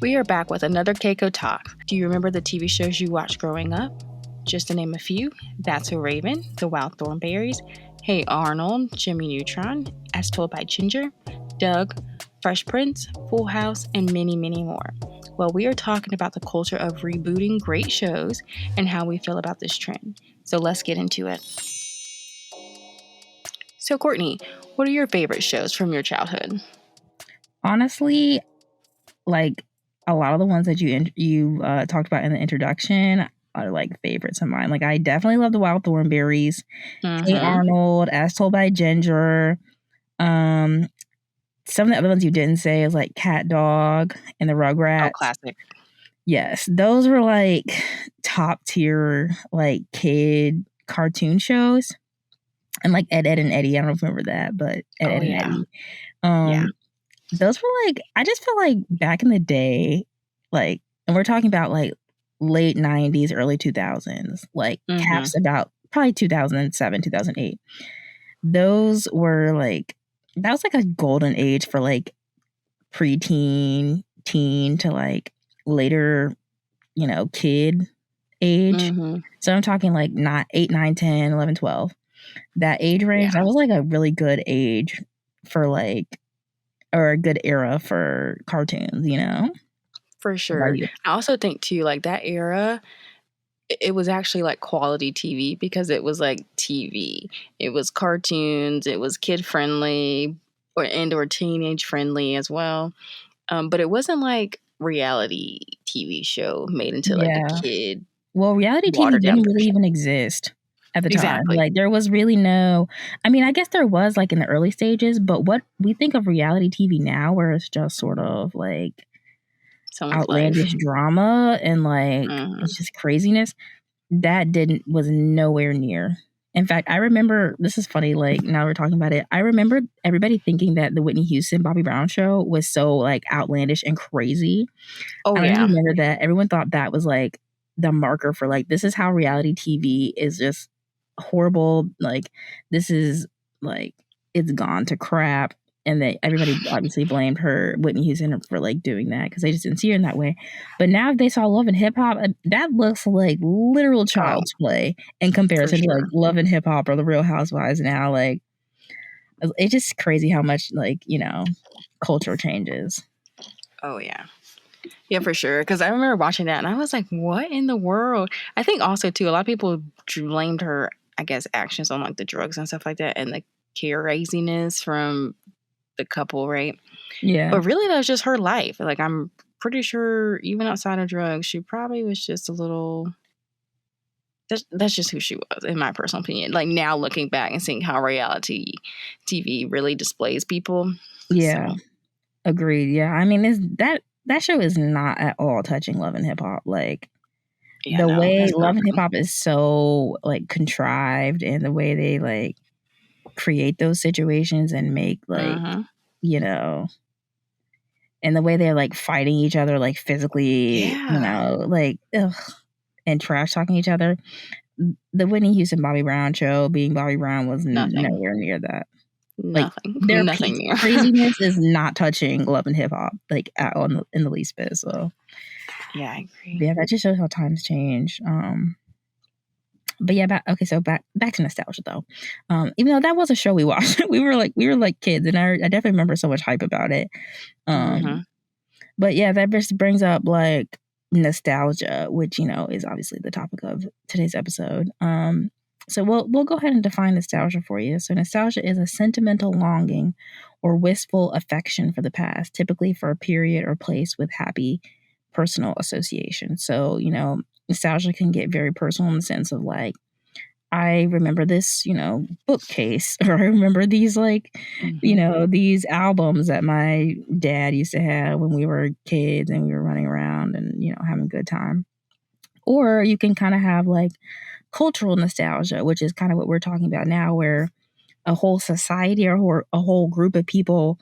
We are back with another CaCo Talk. Do you remember the TV shows you watched growing up? Just to name a few, That's So Raven, The Wild Thornberrys, Hey Arnold, Jimmy Neutron, As Told by Ginger, Doug, Fresh Prince, Full House, and many, many more. Well, we are talking about the culture of rebooting great shows and how we feel about this trend. So let's get into it. So, Courtney, what are your favorite shows from your childhood? Honestly, like a lot of the ones that you talked about in the introduction are like favorites of mine. Like I definitely love the Wild Thornberrys, Hey Arnold, As Told by Ginger. Some of the other ones you didn't say is like Cat Dog and the Rugrats. Oh, classic. Yes, those were like top tier like kid cartoon shows. And like Ed, Ed and Eddie. I don't remember that, but Ed, and Eddie. Yeah. Those were like, I just feel like back in the day, like, and we're talking about like late 90s, early 2000s, like caps about probably 2007, 2008. Those were like, that was like a golden age for like preteen, teen to like later, kid age. So I'm talking like not 8, 9, 10, 11, 12. That age range, that was like a really good age for like, or a good era for cartoons, For sure. I also think too, like that era, it was actually like quality TV because it was like TV. It was cartoons, it was kid friendly or teenage friendly as well. But it wasn't like reality TV show made into like a kid. Well, reality TV didn't really even exist at the time. Like there was really no, I mean, I guess there was like in the early stages, but what we think of reality TV now, where it's just sort of like outlandish drama and like it's just craziness, that was nowhere near. In fact, I remember, this is funny, like now we're talking about it, I remember everybody thinking that the Whitney Houston, Bobby Brown show was so like outlandish and crazy. Oh, I remember that everyone thought that was like the marker for like, this is how reality TV is just horrible. Like, this is like, it's gone to crap. And that everybody obviously blamed Whitney Houston, for like doing that because they just didn't see her in that way. But now if they saw Love and Hip Hop, that looks like literal child's play in comparison to like Love and Hip Hop or The Real Housewives now. Like, it's just crazy how much like, culture changes. Oh, yeah. Yeah, for sure. Because I remember watching that and I was like, what in the world? I think also, too, a lot of people blamed her, I guess, actions on like the drugs and stuff like that and the craziness from the couple, right? Yeah. But really, that was just her life. Like, I'm pretty sure even outside of drugs, she probably was just a little... That's just who she was, in my personal opinion. Like, now looking back and seeing how reality TV really displays people. Yeah. So. Agreed. Yeah. I mean, that show is not at all touching Love and Hip Hop. Like, the way Love and Hip Hop is so, like, contrived and the way they, like, create those situations and make, like, and the way they're, like, fighting each other, like, physically, like, and trash talking each other. The Whitney Houston Bobby Brown show, being Bobby Brown, was nowhere near that. Nothing. Like, their Nothing peak craziness is not touching Love and Hip Hop, like, at all in the least bit. So, yeah, I agree. Yeah, that just shows how times change. But yeah, back to nostalgia though. Even though that was a show we watched, we were like kids, and I definitely remember so much hype about it. But yeah, that just brings up like nostalgia, which is obviously the topic of today's episode. So we'll go ahead and define nostalgia for you. So nostalgia is a sentimental longing or wistful affection for the past, typically for a period or place with happy personal association. So, nostalgia can get very personal in the sense of like, I remember this, bookcase, or I remember these like, these albums that my dad used to have when we were kids and we were running around and, having a good time. Or you can kind of have like cultural nostalgia, which is kind of what we're talking about now, where a whole society or a whole group of people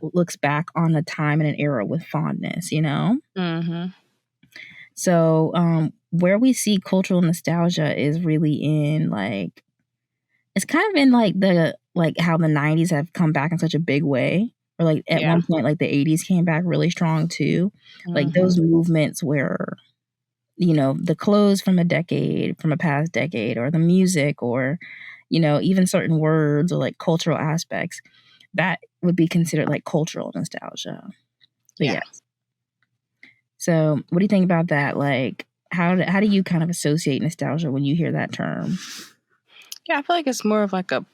looks back on a time and an era with fondness, So where we see cultural nostalgia is really in like, it's kind of in like how the 90s have come back in such a big way. or like at Yeah. one point, like the 80s came back really strong too. Like Mm-hmm. those movements where, you know, the clothes from a past decade, or the music, or, you know, even certain words or like cultural aspects, that would be considered like cultural nostalgia. But Yeah. yeah. So what do you think about that? Like, how do you kind of associate nostalgia when you hear that term? Yeah, I feel like it's more of like a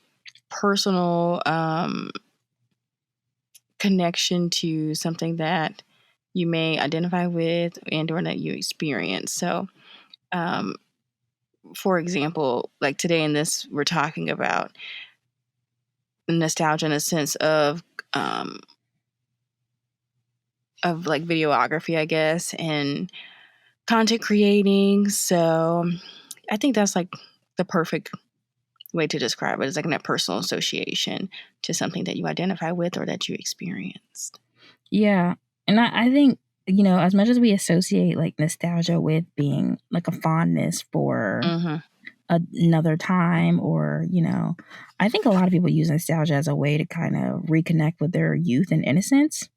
personal connection to something that you may identify with and or that you experience. So, um, for example, like today in this, we're talking about nostalgia in a sense um, of like videography, I guess, and content creating. So, I think that's like the perfect way to describe it, is like a personal association to something that you identify with or that you experienced. Yeah. And I think, you know, as much as we associate like nostalgia with being like a fondness for Mm-hmm. another time, or, you know, I think a lot of people use nostalgia as a way to kind of reconnect with their youth and innocence.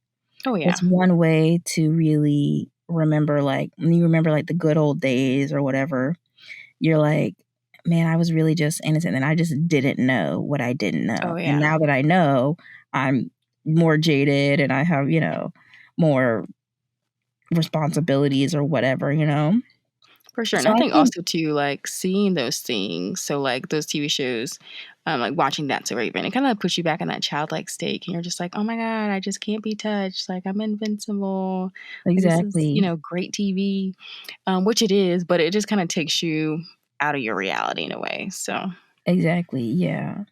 Oh yeah, It's one way to really remember, like, when you remember like the good old days or whatever, you're like, man, I was really just innocent and I just didn't know what I didn't oh know. And yeah, now that I know, I'm more jaded and I have, you know, more responsibilities or whatever, you know? for sure. And So I I think think also too, like seeing those things, so like those TV shows, like watching That's a Raven, it kind of puts you back in that childlike state, and you're just like, oh my god, I just can't be touched. Like I'm invincible. Like this is exactly, great TV, which it is, but it just kind of takes you out of your reality in a way. So exactly, yeah.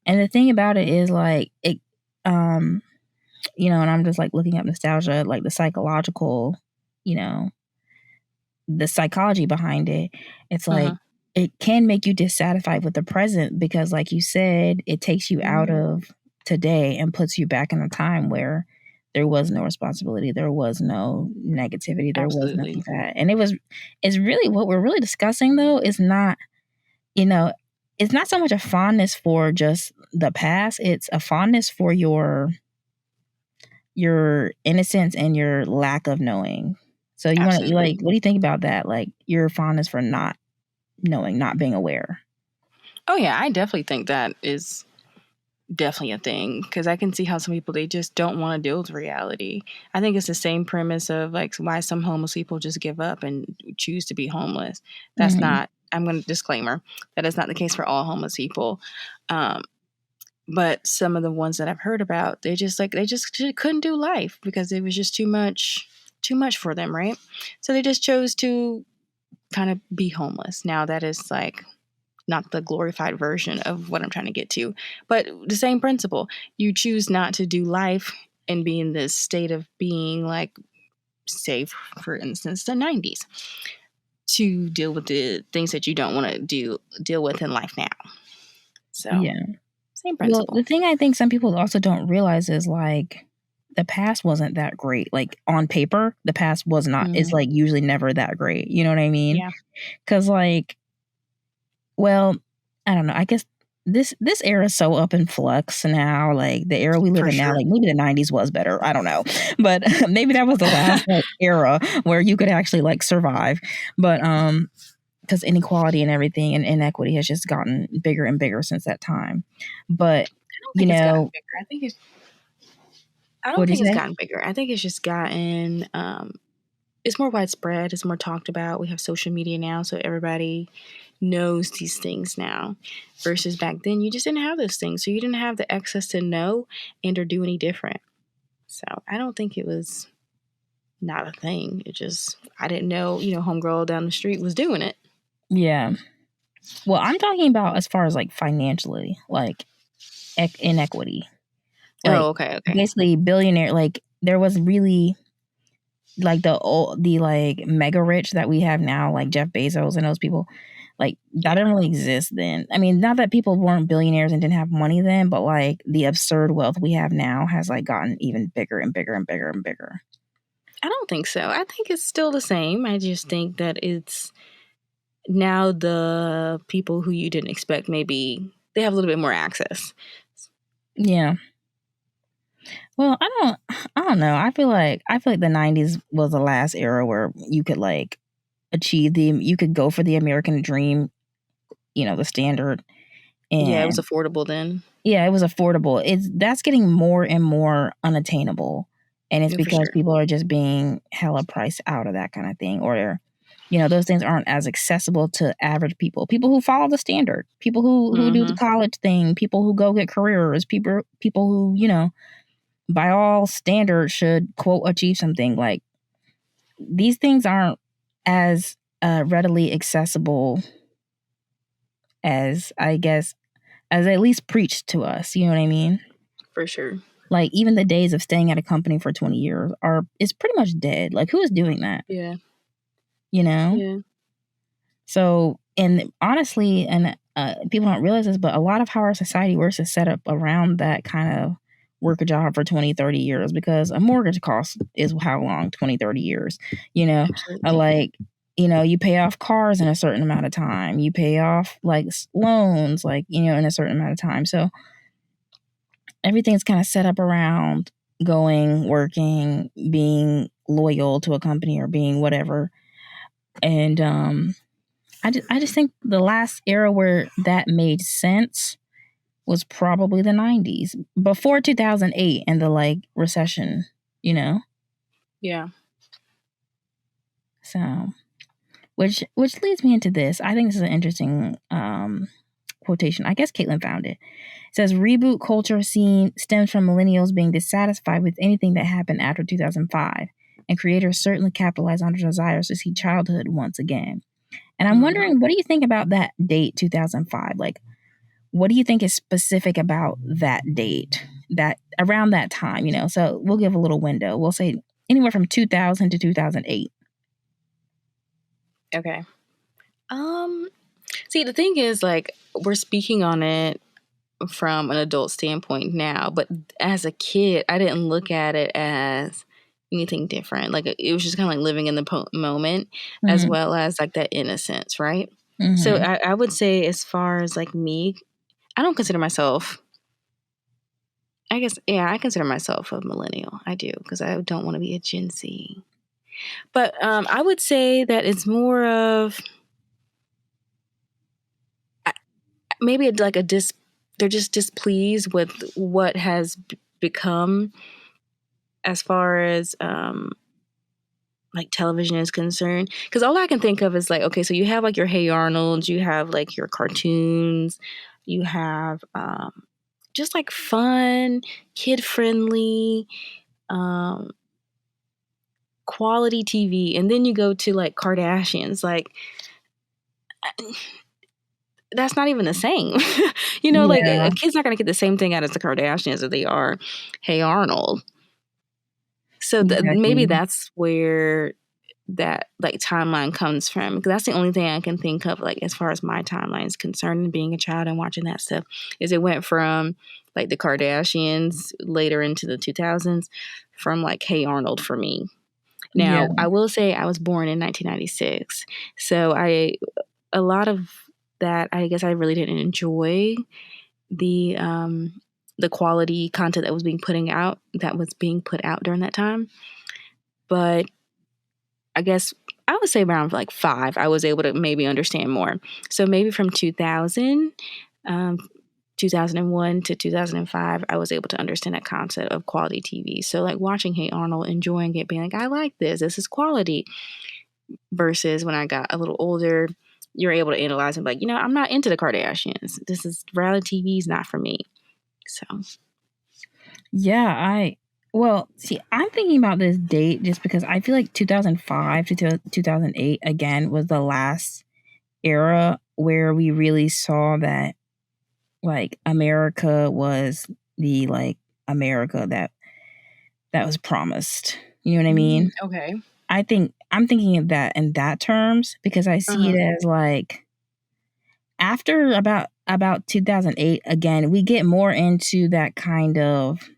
And the thing about it is like it, um, you know, and I'm just like looking up nostalgia, like the psychological, you know, the psychology behind it. It's like uh-huh. it can make you dissatisfied with the present because, like you said, it takes you out Mhm. of today and puts you back in a time where there was no responsibility, there was no negativity, there was none Absolutely. of that. And it's really what we're really discussing though is not, you know, it's not so much a fondness for just the past, it's a fondness for your innocence and your lack of knowing. So you want to like, Absolutely. what do you think about that? Like your fondness for not knowing, not being aware. Oh yeah, I definitely think that is definitely a thing because I can see how some people they just don't want to deal with reality. I think it's the same premise of like why some homeless people just give up and choose to be homeless. That's Mhm. not. I'm going to disclaimer that is not the case for all homeless people. Um, but some of the ones that I've heard about, they just couldn't do life because it was just too much for them, right? So they just chose to kind of be homeless. Now that is like not the glorified version of what I'm trying to get to, but the same principle. You choose not to do life and be in this state of being like, say, for instance, the 90s, to deal with the things that you don't want to deal with in life now. So, Yeah. same Well, principle. the thing I think some people also don't realize is like the past wasn't that great. Like on paper, the past was not is Hmm. like usually never that great. You know what I mean? Yeah, Cuz like, well, I don't know. I guess this era is so up in flux now. Like the era we live for in now, sure. like maybe the 90s was better. I don't know. But maybe that was the last like era where you could actually like survive. But because inequality and everything and inequity has just gotten bigger and bigger since that time. But I don't you think it's gotten know, bigger. I don't what do think you it's say? gotten bigger. I think it's just gotten it's more widespread, it's more talked about. We have social media now, so everybody knows these things now. Versus back then, you just didn't have those things, so you didn't have the access to know and or do any different. So I don't think it was not a thing. It just I didn't know, homegirl down the street was doing it. Yeah. Well, I'm talking about as far as like financially, like inequity. Like Oh, okay, okay. basically billionaire like there was really like the like mega rich that we have now, like Jeff Bezos and those people, like that Yeah, didn't really exist then. I mean, not that people weren't billionaires and didn't have money then, but like the absurd wealth we have now has like gotten even bigger and bigger and bigger and bigger. I don't think so. I think it's still the same. I just think that it's now the people who you didn't expect maybe they have a little bit more access. Yeah. Well, I don't know. I feel like the 90s was the last era where you could like you could go for the American dream, the standard. Yeah, it was And affordable then. yeah, it was affordable. That's getting more and more unattainable. And it's Yeah, for because sure. people are just being hella priced out of that kind of thing. Or, those things aren't as accessible to average people. People who follow the standard, people who do the Mm-hmm. college thing, people who go get careers, people who, by all standards should quote achieve something. Like these things aren't as readily accessible as I guess as at least preached to us. You know what I mean? For sure. Like even the days of staying at a company for 20 years is pretty much dead. Like who is doing that? Yeah. You know? Yeah. So, and honestly, and people don't realize this, but a lot of how our society works is set up around that kind of work a job for 20, 30 years because a mortgage cost is how long? 20, 30 years. Absolutely. Like, you pay off cars in a certain amount of time. You pay off like loans, like, in a certain amount of time. So everything's kind of set up around going, working, being loyal to a company or being whatever. And I just think the last era where that made sense was probably the 90s before 2008 and the like recession, Yeah. So which leads me into this. I think this is an interesting quotation. I guess Catelyn found it. It says reboot culture stems from millennials being dissatisfied with anything that happened after 2005, and creators certainly capitalize on their desires to see childhood once again. And I'm wondering, what do you think about that date, 2005? Like, what do you think is specific about that date, that around that time? So we'll give a little window. We'll say anywhere from 2000 to 2008. Okay. See, the thing is, like, we're speaking on it from an adult standpoint now, but as a kid, I didn't look at it as anything different. Like, it was just kind of like living in the moment, as Mm-hmm. well as like that innocence, right? So Mm-hmm. I would say, as far as like me, I don't consider myself. I guess, yeah, I consider myself a millennial. I do, because I don't want to be a Gen Z. But I would say that it's more of maybe like they're just displeased with what has become as far as like television is concerned. Because all I can think of is like, okay, so you have like your Hey Arnold, you have like your cartoons, you have just like fun, kid friendly, quality TV, and then you go to like Kardashians, like that's not even the same. Like Yeah. a kid's not gonna get the same thing out of the Kardashians as they are Hey Arnold. So maybe Exactly. that's where that like timeline comes from, because that's the only thing I can think of, like as far as my timeline is concerned, being a child and watching that stuff, is it went from like the Kardashians later into the 2000s, from like Hey Arnold for me. Yeah. Now I will say I was born in 1996, so a lot of that, I guess I really didn't enjoy the quality content that was being put out during that time. But I guess I would say around like 5, I was able to maybe understand more. So maybe from 2001 to 2005, I was able to understand that concept of quality TV. So like watching Hey Arnold, enjoying it, being like, I like this. This is quality. Versus when I got a little older, you're able to analyze and be like, I'm not into the Kardashians. This is reality TV is not for me. So Yeah, well, see, I'm thinking about this date just because I feel like 2005 to 2008 again was the last era where we really saw that like America was the like America that was promised. You know what I mean? okay. I'm thinking of that in that terms because I see it as like after about 2008 again, we get more into that kind of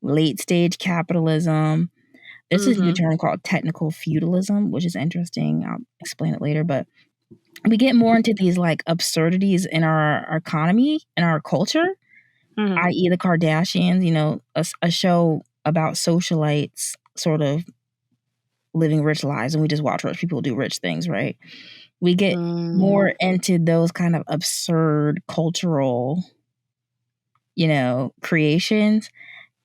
late stage capitalism. There's this new term called technical feudalism, which is interesting. I'll explain it later, but we get more into these like absurdities in our economy and our culture i.e. the Kardashians, you know, a show about socialites sort of living rich lives, and we just watch rich people do rich things, right? We get more into those kind of absurd cultural, you know, creations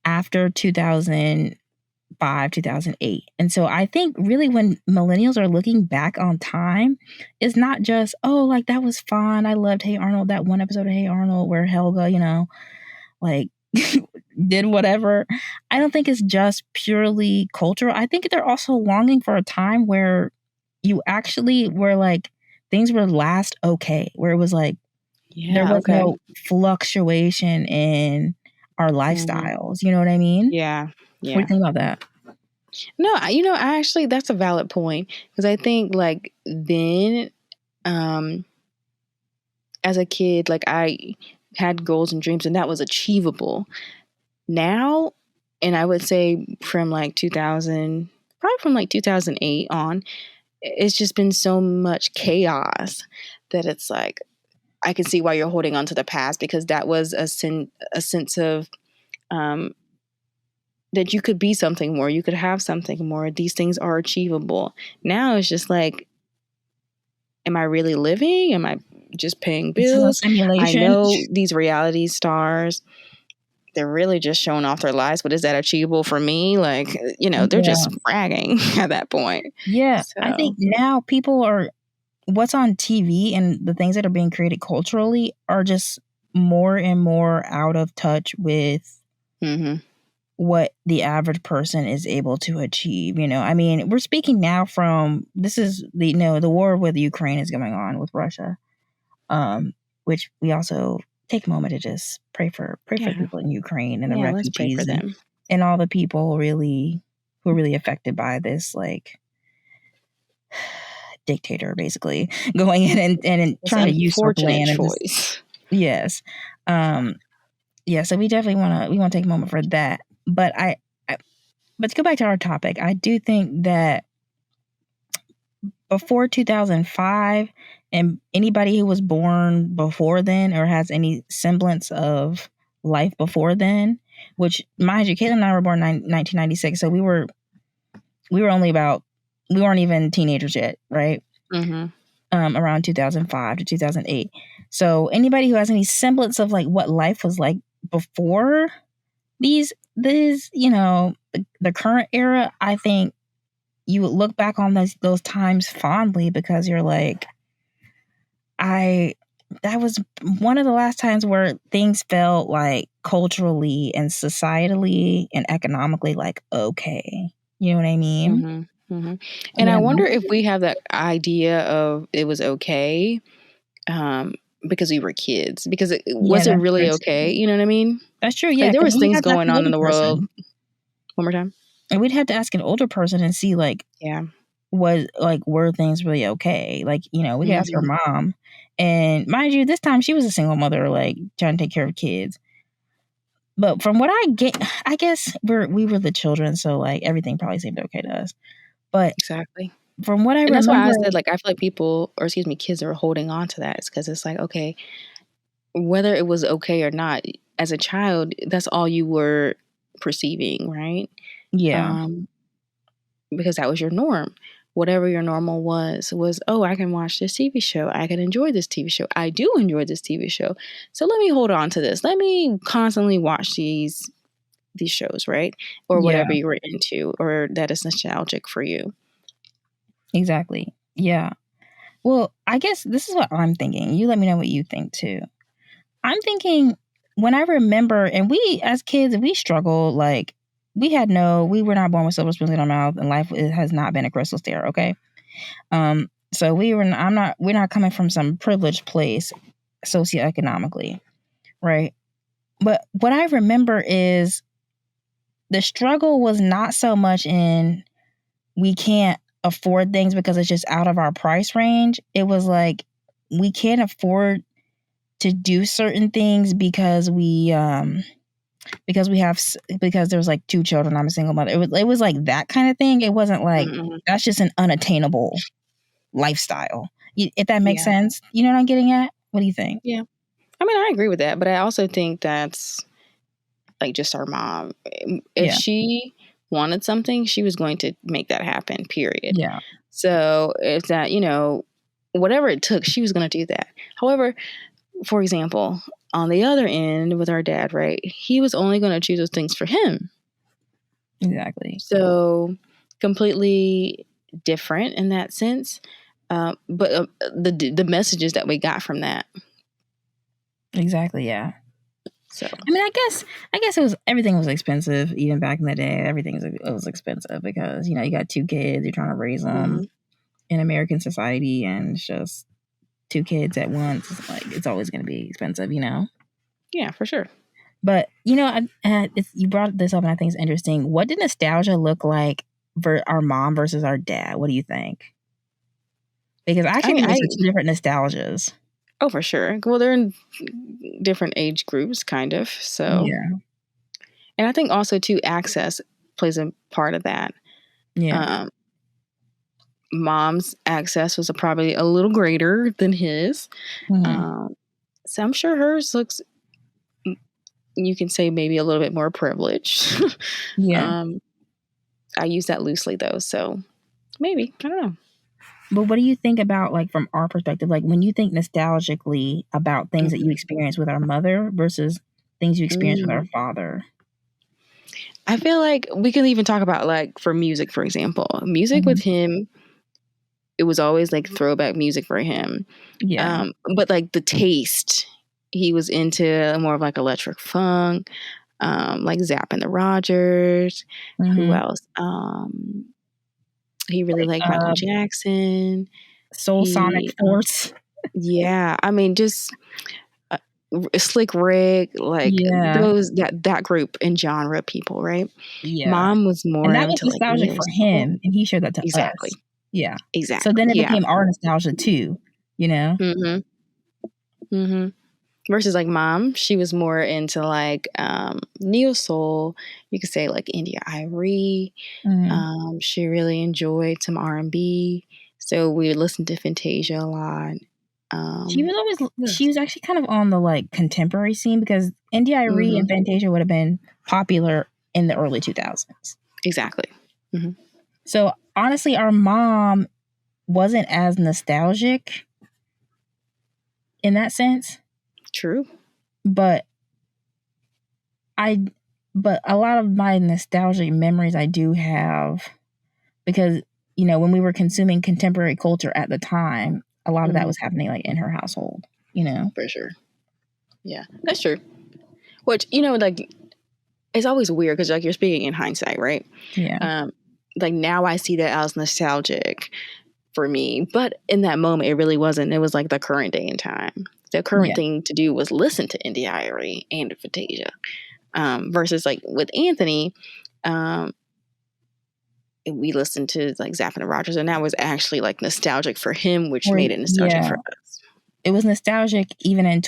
after 2005, 2008. And so I think really when millennials are looking back on time, it's not just, oh, like that was fun. I loved Hey Arnold, that one episode of Hey Arnold where Helga, you know, like did whatever. I don't think it's just purely cultural. I think they're also longing for a time where you actually were like things were last okay, where it was like there was no fluctuation in our lifestyles. You know what I mean? Yeah. What do you think about that? No, you know, I actually, that's a valid point, because I think like then, as a kid, like I had goals and dreams and that was achievable. Now, and I would say from like 2000, probably from like 2008 on, it's just been so much chaos that it's like, I can see why you're holding on to the past, because that was a sense of, that you could be something more, you could have something more. These things are achievable. Now it's just like, am I really living? Am I just paying bills? I know these reality stars, they're really just showing off their lives, but is that achievable for me? Like, you know, they're just bragging at that point. Yeah. So. I think now people are, what's on TV and the things that are being created culturally are just more and more out of touch with what the average person is able to achieve. You know, I mean, we're speaking now from, this is the, you know, the war with Ukraine is going on with Russia, which we also take a moment to just pray for people in Ukraine and the refugees and all the people really who are really affected by this, like, dictator basically going in and trying to usurp land. Choice. Yes. Yeah, so we definitely want to take a moment for that. But but to go back to our topic, I do think that before 2005, and anybody who was born before then or has any semblance of life before then, which mind you, Catelyn and I were born in 1996, so we weren't even teenagers yet, right? Around 2005 to 2008. So anybody who has any semblance of like what life was like before these, you know, the current era, I think you would look back on those times fondly, because you're like, that was one of the last times where things felt like culturally and societally and economically like okay. You know what I mean? And I wonder if we have that idea of it was okay because we were kids, because was it really okay? You know what I mean? That's true. Yeah, like, there was things going on in the world. One more time. And we'd have to ask an older person and see like, were things really okay? Like, you know, we could ask her mom, and mind you, this time she was a single mother, like trying to take care of kids. But from what I get, I guess we were the children, so like everything probably seemed okay to us. But exactly. From what I remember, that's why I said, like, I feel like kids are holding on to that. It's because it's like, okay, whether it was okay or not, as a child, that's all you were perceiving, right? Yeah. Because that was your norm. Whatever your normal was, oh, I can watch this TV show. I can enjoy this TV show. I do enjoy this TV show. So let me hold on to this. Let me constantly watch these shows, right? Or whatever you were into, or that is nostalgic for you. Exactly. Yeah. Well, I guess this is what I'm thinking. You let me know what you think too. I'm thinking when I remember, and we as kids, we struggled, like we were not born with silver spoons in our mouth, and life has not been a crystal stair, okay? So we're not coming from some privileged place socioeconomically, right? But what I remember is the struggle was not so much in we can't afford things because it's just out of our price range. It was like we can't afford to do certain things because there's like 2 children. I'm a single mother. It was like that kind of thing. It wasn't like that's just an unattainable lifestyle. If that makes sense, you know what I'm getting at? What do you think? Yeah. I mean, I agree with that, but I also think that's like just our mom. If Yeah. she wanted something, she was going to make that happen, period. Yeah. So it's that, whatever it took, she was going to do that. However, for example, on the other end with our dad, right, he was only going to choose those things for him. Exactly. So completely different in that sense. But the messages that we got from that. Exactly. Yeah. So I mean, I guess it was everything was expensive even back in the day. Everything was expensive because you got 2 kids, you're trying to raise them in American society, and it's just 2 kids at once. It's like it's always going to be expensive, Yeah, for sure. But you brought this up, and I think it's interesting. What did nostalgia look like for our mom versus our dad? What do you think? Because I I actually mean, think those are 2 different nostalgias. Oh, for sure. Well, they're in different age groups, kind of. So, Yeah. and I think also too, access plays a part of that. Yeah. Mom's access was probably a little greater than his. Mm-hmm. So I'm sure hers looks, you can say maybe a little bit more privileged. Yeah. I use that loosely though. So maybe, I don't know. But what do you think about, like, from our perspective, like when you think nostalgically about things that you experienced with our mother versus things you experienced with our father? I feel like we can even talk about, like, for music, for example, music with him, it was always like throwback music for him. Yeah. But like the taste, he was into more of like electric funk, like Zapp and the Rogers. Who Mm-hmm. else? He really Like liked Michael Jackson. Soul Sonic He, Force. yeah, I mean, just uh, Slick Rick, like Yeah. those that group and genre people, right? Yeah. Mom was And more that was into like nostalgic neo for soul. him, and he showed that to Exactly, us. Yeah. So exactly, then it yeah. became our nostalgia too, you know? Mm-hmm. Mm-hmm. Versus like mom, she was more into like neo soul. You could say like India Irie. Mhm. She really enjoyed some R&B, so we would listen to Fantasia a lot. Yeah. She was actually kind of on the, like, contemporary scene because India.Arie Mm-hmm. and Fantasia would have been popular in the early 2000s. Exactly. Mm-hmm. So, honestly, our mom wasn't as nostalgic in that sense, True. but I but a lot of my nostalgic memories I do have because, when we were consuming contemporary culture at the time, a lot of that Mm-hmm. was happening, like, in her household, For sure. Yeah, that's true. Which like it's always weird because like you're speaking in hindsight, right? Yeah. Like now I see that as nostalgic for me, but in that moment it really wasn't. It was like the current day and time. The current Yeah. thing to do was listen to Indie Irie and Fantasia. Versus like with Anthony, um, we listened to like Zapp and the Rogers, and that was actually like nostalgic for him, which Or made it nostalgic yeah. for us. It was nostalgic even in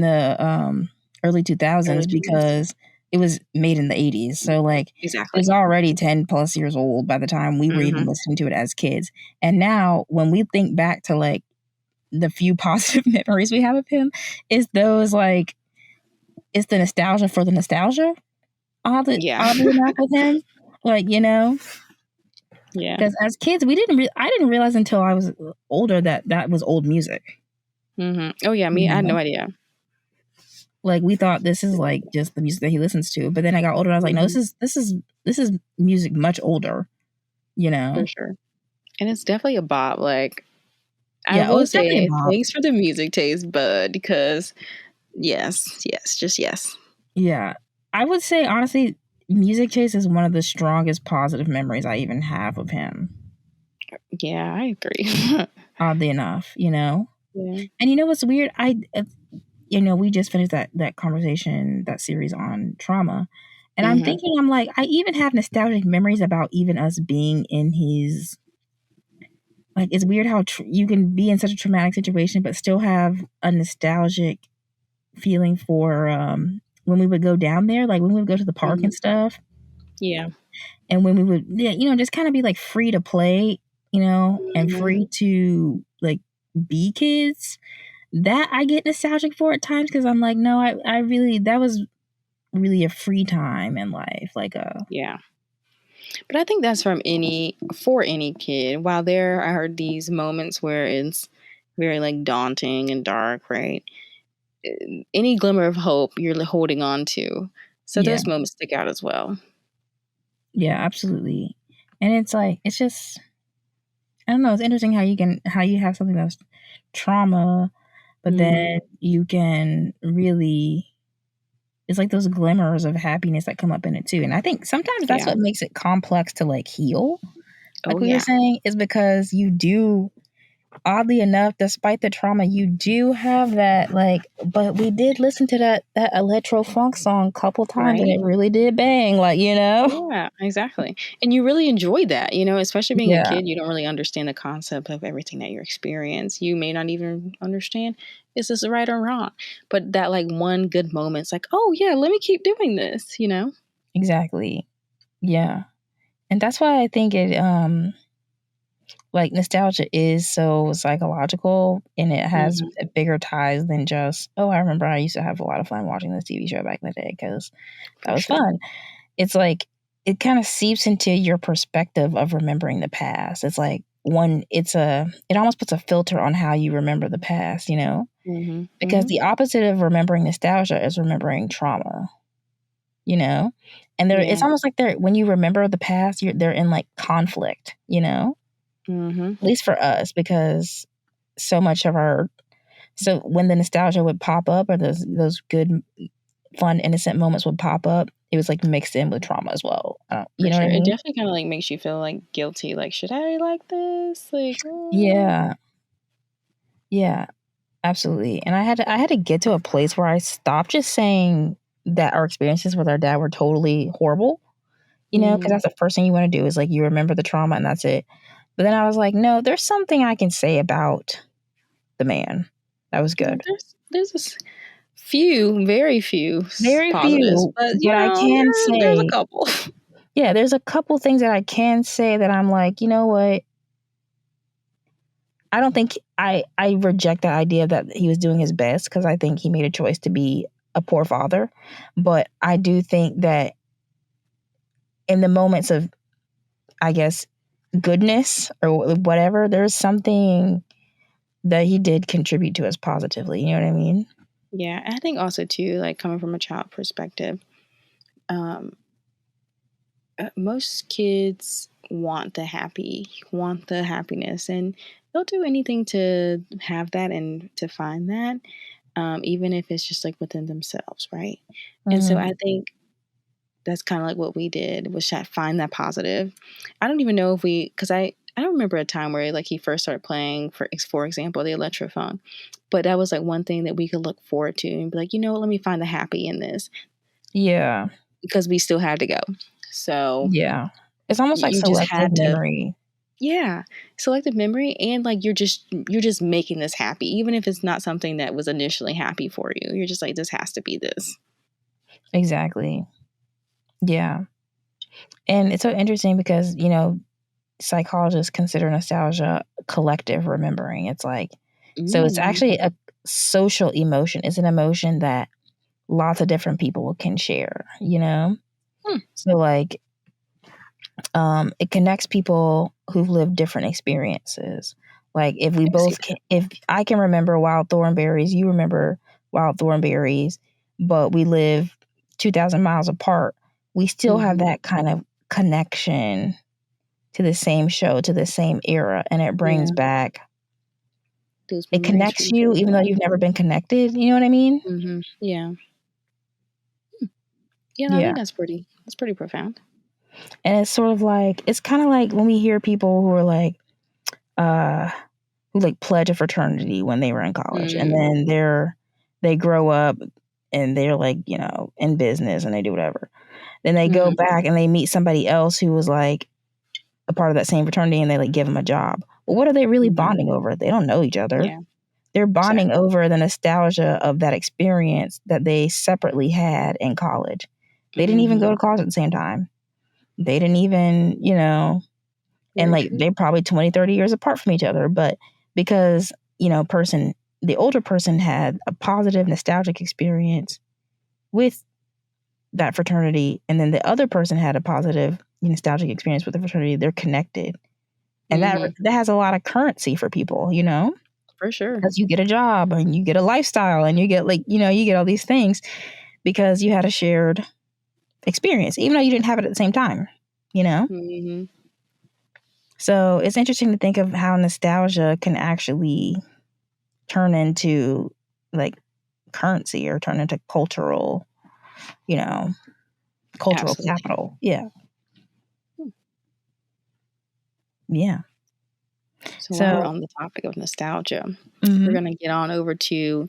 the early 2000s Early 20s. because it was made in the 80s. So, like, it Exactly. was already 10 plus years old by the time we were even Mm-hmm. listening to it as kids. And now when we think back to, like, the few positive memories we have of him, is those, like, it's the nostalgia for the nostalgia. Oddly Yeah. enough with him, like, Yeah. because as kids I didn't realize until I was older that was old music. Mm-hmm. Oh yeah, me. You I had no know? idea. Like, we thought this is, like, just the music that he listens to, but then I got older and I was like, no, Mm-hmm. this is music much older, you For know? sure. And it's definitely a bop. Like I Yeah, oh, will it's definitely a say, bop. thanks for the music taste, bud. Because yes, just yes. Yeah. I would say, honestly, Music Chase is one of the strongest positive memories I even have of him, Yeah, I agree. oddly enough, you know? Yeah. And you know what's weird? We just finished that conversation, that series on trauma, and I'm Mm-hmm. thinking, I'm like, I even have nostalgic memories about even us being in his. Like, it's weird how you can be in such a traumatic situation, but still have a nostalgic feeling for when we would go down there, like when we would go to the park Mm-hmm. and stuff, Yeah. and when we would, yeah, just kind of be like free to play, and Mm-hmm. free to, like, be kids. that I get nostalgic for at times because I'm like, no, I really, that was really a free time in life. Like Yeah. But I think that's for any kid. While there are these moments where it's very like daunting and dark, right? Any glimmer of hope you're holding on to. So yeah, those moments stick out as well. yeah, absolutely. And it's like, it's just, I don't know, it's interesting how you have something that's trauma, but then you can really, it's like those glimmers of happiness that come up in it too. And I think sometimes that's Yeah. what makes it complex to like heal. Oh Like we were yeah. saying, is because you do, oddly enough, despite the trauma, you do have that like. But we did listen to that electro funk song a couple times, and Right? it really did bang. Like Yeah, exactly. And you really enjoy that, especially being a yeah, kid, you don't really understand the concept of everything that you experience. You may not even understand is this right or wrong. But that like one good moment's like, oh yeah, let me keep doing this. exactly, yeah, and that's why I think it like nostalgia is so psychological, and it has Hmm. bigger ties than just I remember I used to have a lot of fun watching this TV show back in the day because that For was sure. fun. It's like it kind of seeps into your perspective of remembering the past. It's like it almost puts a filter on how you remember the past, Hmm. because Hmm. the opposite of remembering nostalgia is remembering trauma, you know? And it's Yeah. almost like when you remember the past, they're in like conflict, Hmm. at least for us, because so much of so when the nostalgia would pop up or those good, fun, innocent moments would pop up, it was like mixed in with trauma as well. You For know what sure. I It mean? definitely kind of like makes you feel like guilty. Like, should I like this? Like, Yeah. Yeah. Absolutely. And I had to get to a place where I stopped just saying that our experiences with our dad were totally horrible, because mm. that's the first thing you want to do is like you remember the trauma and that's it. But then I was like, no, there's something I can say about the man. That was Yeah, good. there's this very few Very positives, few, but but I can there's a say, couple. yeah, there's a couple things that I can say that I'm like, you know what? I don't think I reject the idea that he was doing his best because I think he made a choice to be a poor father. But I do think that in the moments of, I guess, goodness or whatever, there's something that he did contribute to us positively. You know what I mean? Yeah, I think also too, like coming from a child perspective, um, most kids want the happiness, and they'll do anything to have that and to find that, even if it's just like within themselves, right? And so Hmm. I think that's kind of like what we did was find that positive. I don't even know if because I don't remember a time where like he first started playing for example the electrophone, but that was like one thing that we could look forward to and be like, let me find the happy in this Yeah. because we still had to go. So Yeah. It's almost like you just selective had to, memory. yeah, selective memory, and like you're just making this happy, even if it's not something that was initially happy for you. You're just like, this has to be this. Exactly. Yeah. And it's so interesting because, psychologists consider nostalgia collective remembering. It's like, so it's Mm. actually a social emotion. It's an emotion that lots of different people can share. Hmm. So like, it connects people who've lived different experiences. Like I can see if I can remember wild thornberries, you remember wild thornberries, but we live 2,000 miles apart, we that. still have Hmm. that kind of connection to the same show, to the same era. And it brings Yeah, back, those it memories connects from you growing even though up. you've never been connected. You know what I mean? Yeah. Yeah, no, I Yeah. think that's pretty profound. And it's sort of like, it's kind of like when we hear people who are like, uh, who like pledge a fraternity when they were in college and Mm. then they grow up and they're like, in business and they do whatever. Then they go Mhm. back and they meet somebody else who was like a part of that same fraternity and they like give them a job. Well, what are they really Mhm. bonding over? They don't know each other. Yeah, They're bonding exactly. over the nostalgia of that experience that they separately had in college. They didn't even go to Mhm. college at the same time. They didn't even, and Very like true. they're probably 20, 30 years apart from each other. But because, person the older person had a positive nostalgic experience with that fraternity, and then the other person had a positive nostalgic experience with the fraternity. They're connected, and that has a lot of currency for people, For sure. because you get a job and you get a lifestyle and you get you get all these things because you had a shared experience, even though you didn't have it at the same time, So it's interesting to think of how nostalgia can actually turn into like currency or turn into cultural Absolutely. capital. Yeah. Yeah. So while we're on the topic of nostalgia, we're going to get on over to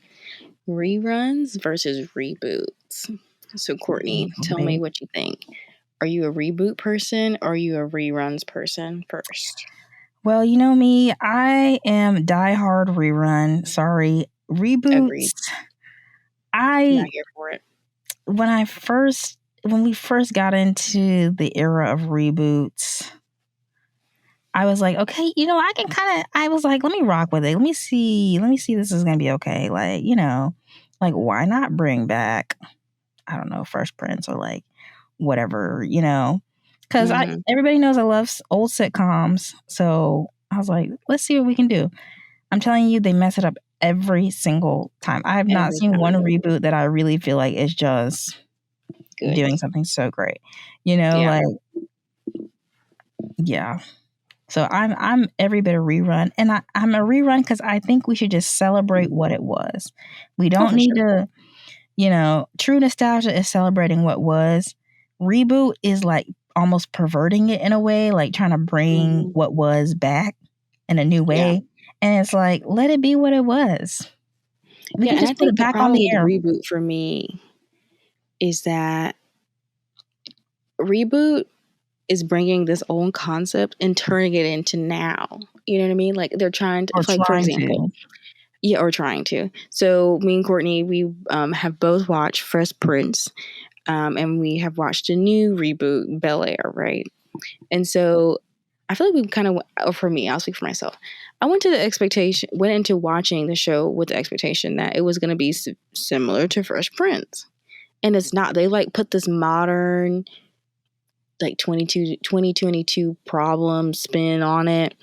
reruns versus reboots. So Courtney, tell me what you think. Are you a reboot person or are you a reruns person first? Well, you know me, I am diehard rerun. Sorry. Reboots. Agreed. Not here for it. When we first got into the era of reboots, I was like, okay, I was like, let me rock with it. Let me see this is going to be okay. Like, why not bring back, I don't know, Fresh Prince or like whatever, because everybody knows I love old sitcoms. So I was like, let's see what we can do. I'm telling you, they mess it up every single time. I have not seen one reboot that I really feel like is just good, doing something so great. Yeah. So I'm every bit a rerun, and I'm a rerun because I think we should just celebrate what it was. We don't need to, true nostalgia is celebrating what was. Reboot is like almost perverting it in a way, like trying to bring what was back in a new way. Yeah. And it's like, let it be what it was. We can just put it back on the air. Reboot for me is that reboot is bringing this old concept and turning it into now. You know what I mean? Like they're trying to, for example. Yeah, or trying to. So me and Courtney, we have both watched Fresh Prince, and we have watched a new reboot, Bel-Air, right? And so I feel like we kind of, or for me, I'll speak for myself. I went into watching the show with the expectation that it was going to be similar to Fresh Prince, and it's not. They like put this modern, like 2022 problem spin on it,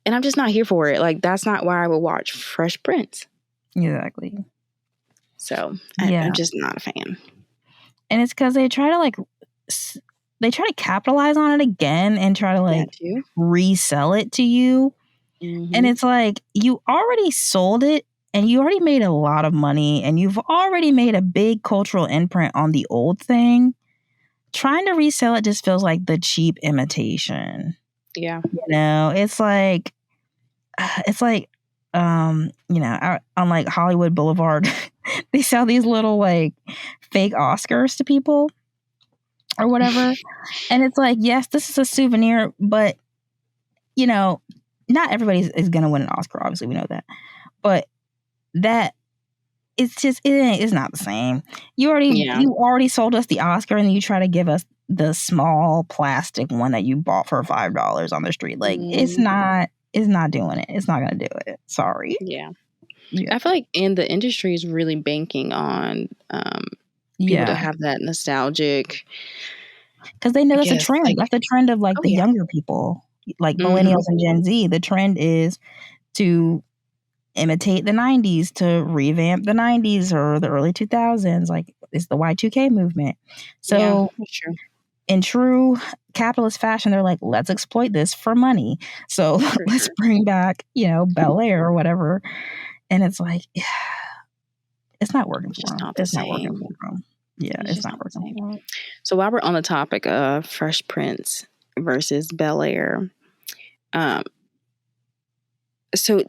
and I'm just not here for it. Like that's not why I would watch Fresh Prince. Exactly. So I'm just not a fan. And it's because they try to capitalize on it again and try to resell it to you. And it's like, you already sold it and you already made a lot of money and you've already made a big cultural imprint on the old thing. Trying to resell it just feels like the cheap imitation. Yeah. It's like, on like Hollywood Boulevard, they sell these little like fake Oscars to people or whatever. And it's like, yes, this is a souvenir, but not everybody is going to win an Oscar. Obviously, we know that. But that it's not the same. You already sold us the Oscar, and you try to give us the small plastic one that you bought for $5 on the street. Like it's not doing it. It's not going to do it. Sorry. Yeah. I feel like the industry is really banking on people to have that nostalgic, because they know that's a trend. Like, that's the trend of like the younger people, like millennials and Gen Z. The trend is to imitate the 90s, to revamp the 90s or the early 2000s. Like it's the Y2K movement. So in true capitalist fashion, they're like, let's exploit this for money. So let's bring back, Bel-Air or whatever. And it's like, it's not working for them. It's not working for them. Yeah, it's not working for them. So while we're on the topic of Fresh Prince versus Bel-Air, so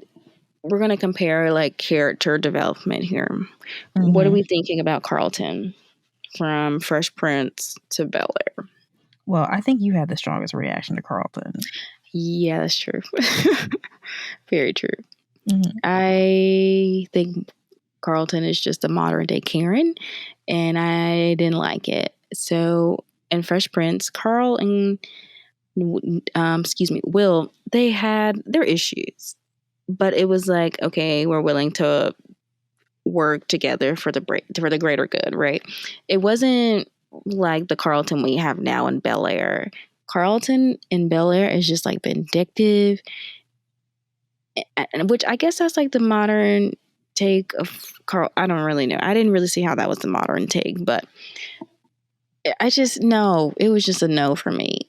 we're going to compare like character development here. What are we thinking about Carlton from Fresh Prince to Bel-Air? Well, I think you had the strongest reaction to Carlton. Yeah, that's true. Very true. I think Carlton is just a modern day Karen, and I didn't like it. So in Fresh Prince, Carl and Will, they had their issues. But it was like, okay, we're willing to work together for the greater good, right? It wasn't like the Carlton we have now in Bel-Air. Carlton in Bel-Air is just like vindictive, which I guess that's like the modern take of Carl. I don't really know. I didn't really see how that was the modern take, but I just no. It was just a no for me.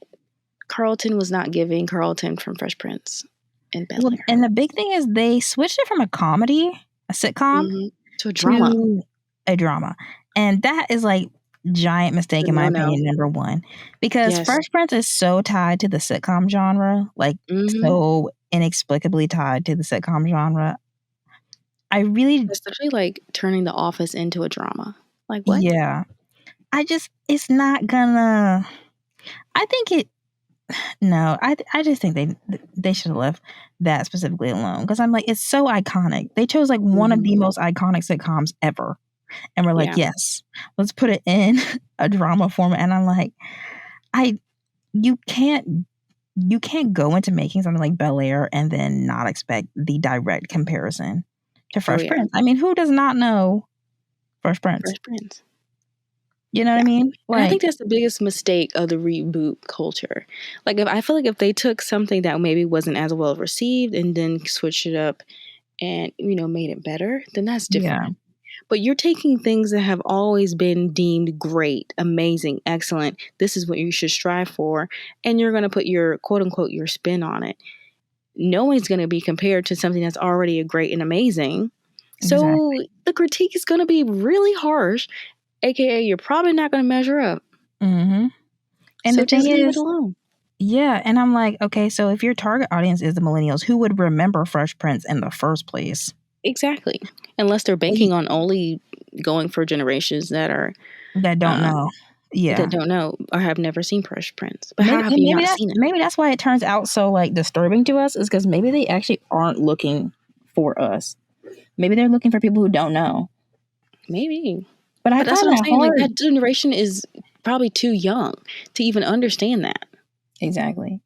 Carlton was not giving Carlton from Fresh Prince in Bel-Air. Well, and the big thing is they switched it from a comedy, a sitcom, to a drama. To a drama. And that is like giant mistake in my opinion, number one. Because Fresh Prince is so tied to the sitcom genre, like so inexplicably tied to the sitcom genre. Especially like turning The Office into a drama. Like what? Yeah. It's not gonna, I just think they should have left that specifically alone. Because I'm like, it's so iconic. They chose like one of the most iconic sitcoms ever. And we're like, yes, let's put it in a drama format. And I'm like, you can't go into making something like Bel-Air and then not expect the direct comparison to Fresh Prince. I mean, who does not know Fresh Prince? Fresh Prince. You know what I mean? Like, I think that's the biggest mistake of the reboot culture. Like, I feel like if they took something that maybe wasn't as well received and then switched it up and, made it better, then that's different. Yeah. But you're taking things that have always been deemed great, amazing, excellent. This is what you should strive for. And you're going to put your, quote unquote, your spin on it. No one's going to be compared to something that's already a great and amazing. Exactly. So the critique is going to be really harsh. AKA, you're probably not going to measure up. Mm-hmm. And so the thing just leave is, it alone. Yeah, and I'm like, okay, so if your target audience is the millennials, who would remember Fresh Prince in the first place? Exactly. Unless they're banking on only going for generations that don't know. Yeah. That don't know or have never seen Fresh Prince. But how have you not seen it? Maybe that's why it turns out so like disturbing to us, is because maybe they actually aren't looking for us. Maybe they're looking for people who don't know. Maybe. But that's what I'm saying. Like, that generation is probably too young to even understand that. Exactly.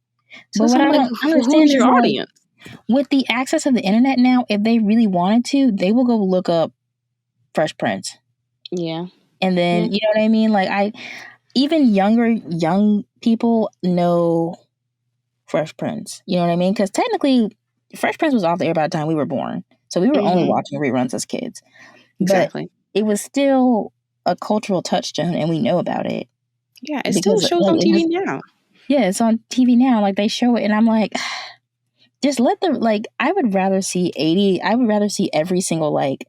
So what I don't understand is your audience. With the access of the internet now, if they really wanted to, they will go look up Fresh Prince. Yeah. And then, you know what I mean? Like, even young people know Fresh Prince. You know what I mean? Because technically, Fresh Prince was off the air by the time we were born. So we were only watching reruns as kids. Exactly. But it was still a cultural touchstone, and we know about it. Yeah, it still shows on TV now. Yeah, it's on TV now. Like, they show it, and I'm like, just let I would rather see every single, like,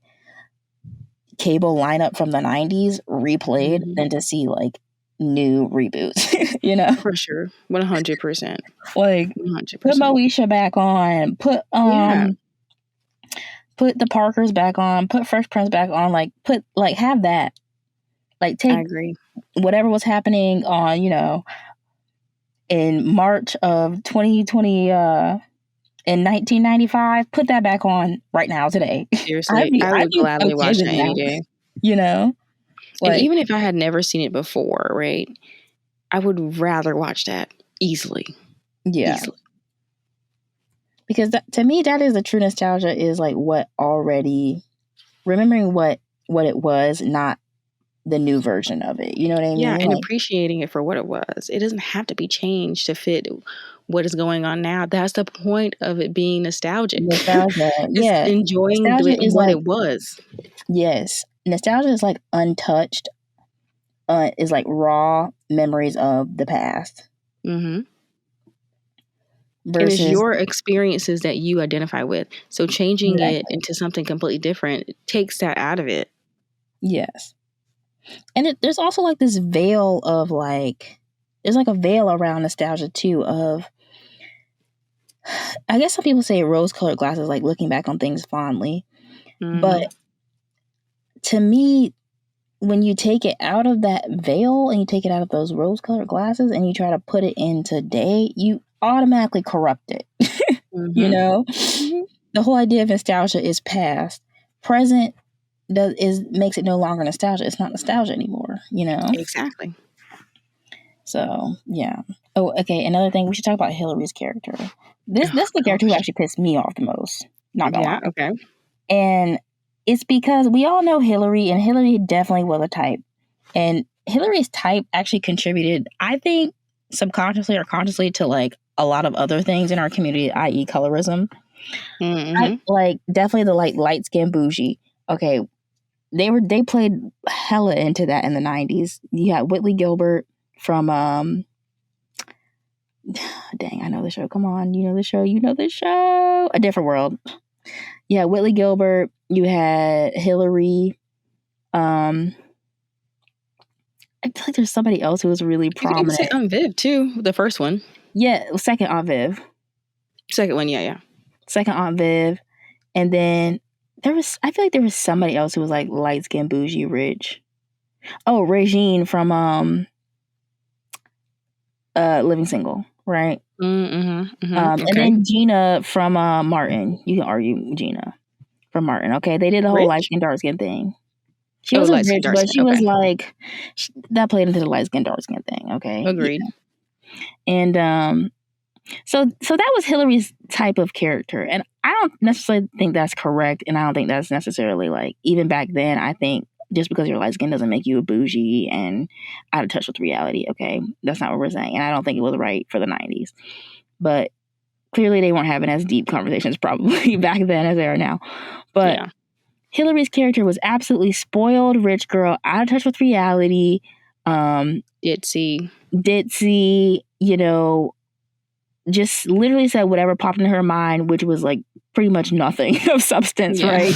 cable lineup from the 90s replayed than to see, like, new reboots, you know? For sure. 100%. Like, 100%. Put Moesha back on. Put the Parkers back on. Put Fresh Prince back on. Have that. Like, take I agree. Whatever was happening on, in March of 2020, in 1995, put that back on right now today. Seriously, I would gladly watch that any day. You know? Like, and even if I had never seen it before, right? I would rather watch that easily. Yeah. Easily. Because to me, that is the true nostalgia, is like remembering what it was, not the new version of it. You know what I mean? Yeah, and appreciating it for what it was. It doesn't have to be changed to fit what is going on now. That's the point of it being nostalgic. Nostalgia, yeah. Enjoying what it was. Yes. Nostalgia is like untouched, is like raw memories of the past. Mm-hmm. And it's your experiences that you identify with. So changing it into something completely different takes that out of it. Yes. And there's also like this veil of there's like a veil around nostalgia too of, I guess some people say rose-colored glasses, like looking back on things fondly. Mm. But to me, when you take it out of that veil and you take it out of those rose-colored glasses and you try to put it in today, you automatically corrupt it. You know? Mm-hmm. The whole idea of nostalgia is past. Present makes it no longer nostalgia. It's not nostalgia anymore, you know? Exactly. So, yeah. Oh, okay. Another thing, we should talk about Hillary's character. This is the character who actually pissed me off the most. Not gonna lie. Okay. And It's because we all know Hillary, and Hillary definitely was a type. And Hillary's type actually contributed, I think, subconsciously or consciously to like a lot of other things in our community, i.e. colorism. Mm-hmm. Like definitely the like light skin bougie. Okay. They played hella into that in the 90s. You had Whitley Gilbert from dang, I know the show. Come on, you know the show. A Different World. Yeah, Whitley Gilbert. You had Hillary. I feel like there's somebody else who was really You could even say prominent. Viv too, the first one. Yeah, second Aunt Viv. Second one, yeah. Second Aunt Viv. And then I feel like there was somebody else who was like light skinned bougie rich. Oh, Regine from Living Single, right? And Okay. then Gina from Martin. You can argue Gina from Martin. Okay, they did the whole light skin dark skin thing. She wasn't light skin, rich, dark but skin, she was okay. like that played into the light skin dark skin thing. Okay, Agreed. Yeah. And so that was Hillary's type of character, and I don't necessarily think that's correct, and I don't think that's necessarily like even back then. I think just because you're light skin doesn't make you a bougie and out of touch with reality. Okay, that's not what we're saying, and I don't think it was right for the 90s, but clearly they weren't having as deep conversations probably back then as they are now. But yeah. Hillary's character was absolutely spoiled rich girl, out of touch with reality, ditzy, you know, just literally said whatever popped into her mind, which was like pretty much nothing of substance, right?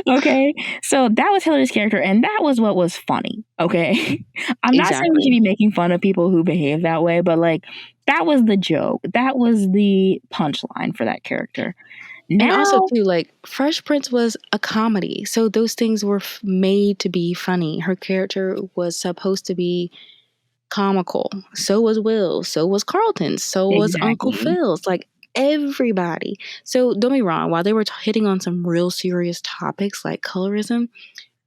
Okay. So that was Hillary's character, and that was what was funny. Okay. I'm not saying we should be making fun of people who behave that way, but like that was the joke. That was the punchline for that character. Now, and also too, like Fresh Prince was a comedy, so those things were made to be funny. Her character was supposed to be comical. So was Will. So was Carlton. So was Uncle Phil's. Like everybody. So don't be wrong. While they were hitting on some real serious topics like colorism,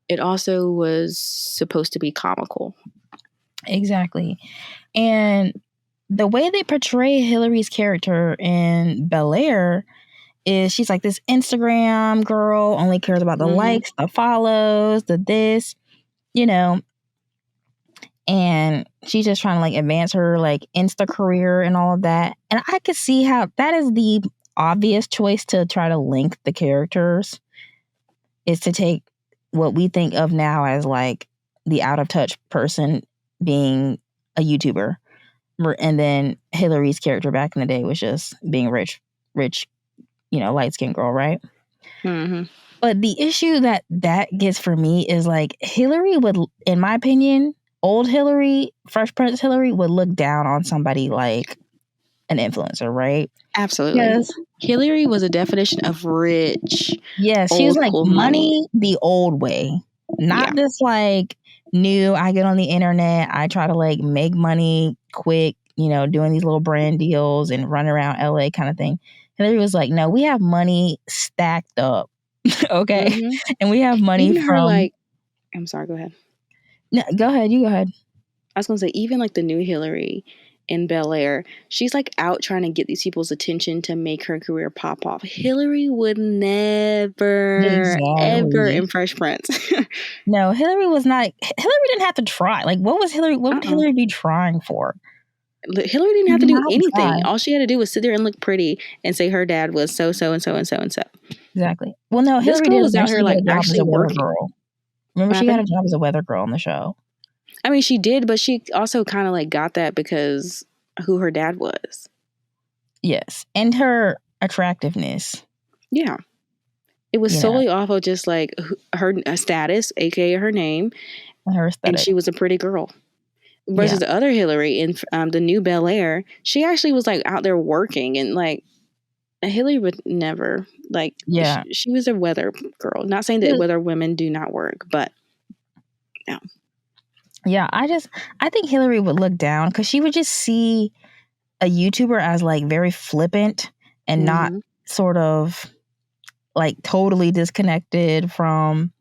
it also was supposed to be comical. Exactly. And the way they portray Hillary's character in Bel-Air is she's like this Instagram girl, only cares about the likes, the follows, the this, you know, and she's just trying to like advance her like Insta career and all of that. And I could see how that is the obvious choice to try to link the characters, is to take what we think of now as like the out of touch person being a YouTuber. And then Hillary's character back in the day was just being rich, you know, light-skinned girl, right? But the issue that gets for me is like Hillary would, in my opinion, old Hillary, Fresh Prince Hillary would look down on somebody like an influencer, right? Absolutely. Yes. Hillary was a definition of rich. Yes, she was like money the old way. Not this like new, I get on the internet, I try to like make money quick, you know, doing these little brand deals and run around LA kind of thing. Hillary was like, no, we have money stacked up. Okay. And we have money even from her, like, I'm sorry, go ahead. No, go ahead. You go ahead. I was gonna say, even like the new Hillary in Bel-Air, she's like out trying to get these people's attention to make her career pop off. Hillary would never ever in Fresh Prince. No, Hillary was not. Hillary didn't have to try. Like, what was Hillary? What would Hillary be trying for? Hillary didn't have to do anything. All she had to do was sit there and look pretty and say her dad was so and so and so and so. Exactly. Well, no, Hillary was out here like actually working. Girl. Remember, she got a job as a weather girl on the show. I mean, she did, but she also kind of like got that because who her dad was. Yes, and her attractiveness. Yeah, it was solely off of just like her status, aka her name, her aesthetic. And she was a pretty girl. Versus the other Hillary in the new Bel-Air, she actually was like out there working, and like Hillary would never like. Yeah, she was a weather girl. Not saying that weather women do not work, but no. Yeah, I think Hillary would look down because she would just see a YouTuber as like very flippant and not sort of like totally disconnected from,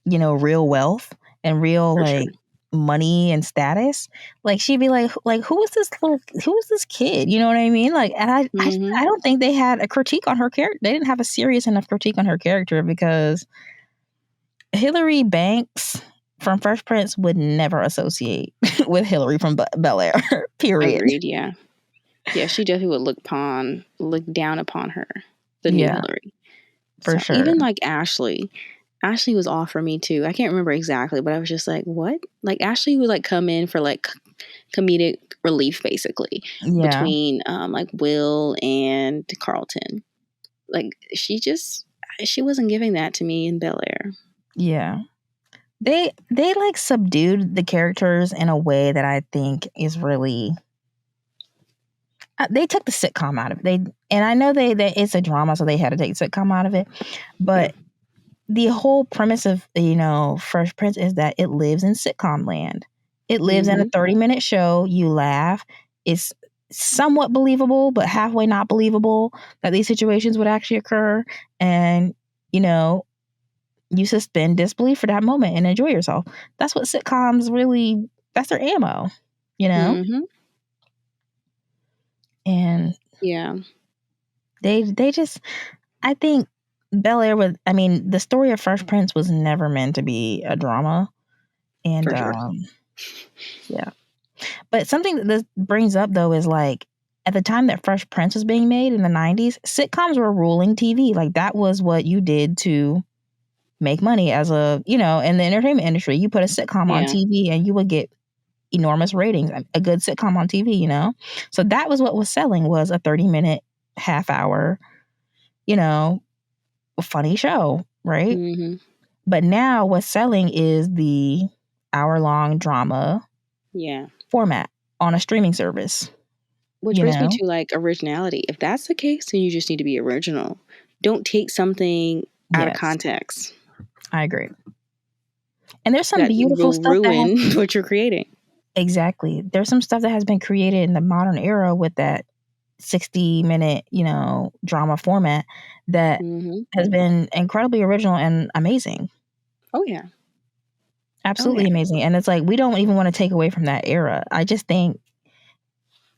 you know, real wealth and real money and status, like she'd be like who is this kid? You know what I mean? Like, and I don't think they had a critique on her character. They didn't have a serious enough critique on her character, because Hilary Banks from Fresh Prince would never associate with Hilary from Bel Air. Period. Agreed. Yeah, she definitely would look down upon her, the new Hilary. For sure. Even like Ashley was off for me too. I can't remember exactly, but I was just like, what? Like Ashley would like come in for like comedic relief, basically, between like Will and Carlton. Like she wasn't giving that to me in Bel Air. Yeah. They like subdued the characters in a way that I think is really. They took the sitcom out of it. And I know it's a drama, so they had to take the sitcom out of it. But the whole premise of Fresh Prince is that it lives in sitcom land. It lives in a 30-minute show. You laugh. It's somewhat believable, but halfway not believable that these situations would actually occur. And you suspend disbelief for that moment and enjoy yourself. That's what sitcoms really, that's their ammo, And they just, I think Bel Air the story of Fresh Prince was never meant to be a drama. And but something that this brings up though is like, at the time that Fresh Prince was being made in the 90s, sitcoms were ruling TV. Like that was what you did to make money as in the entertainment industry. You put a sitcom on TV and you would get enormous ratings. A good sitcom on TV, So that was what was selling, was a 30-minute, half-hour, funny show, right? But now what's selling is the hour-long drama format on a streaming service. Which brings me to like originality. If that's the case, then you just need to be original. Don't take something out of context. I agree. And there's some beautiful stuff ruin what you're creating. Exactly. There's some stuff that has been created in the modern era with that 60-minute, drama format that has been incredibly original and amazing. Oh, yeah. Absolutely amazing. And it's like, we don't even want to take away from that era. I just think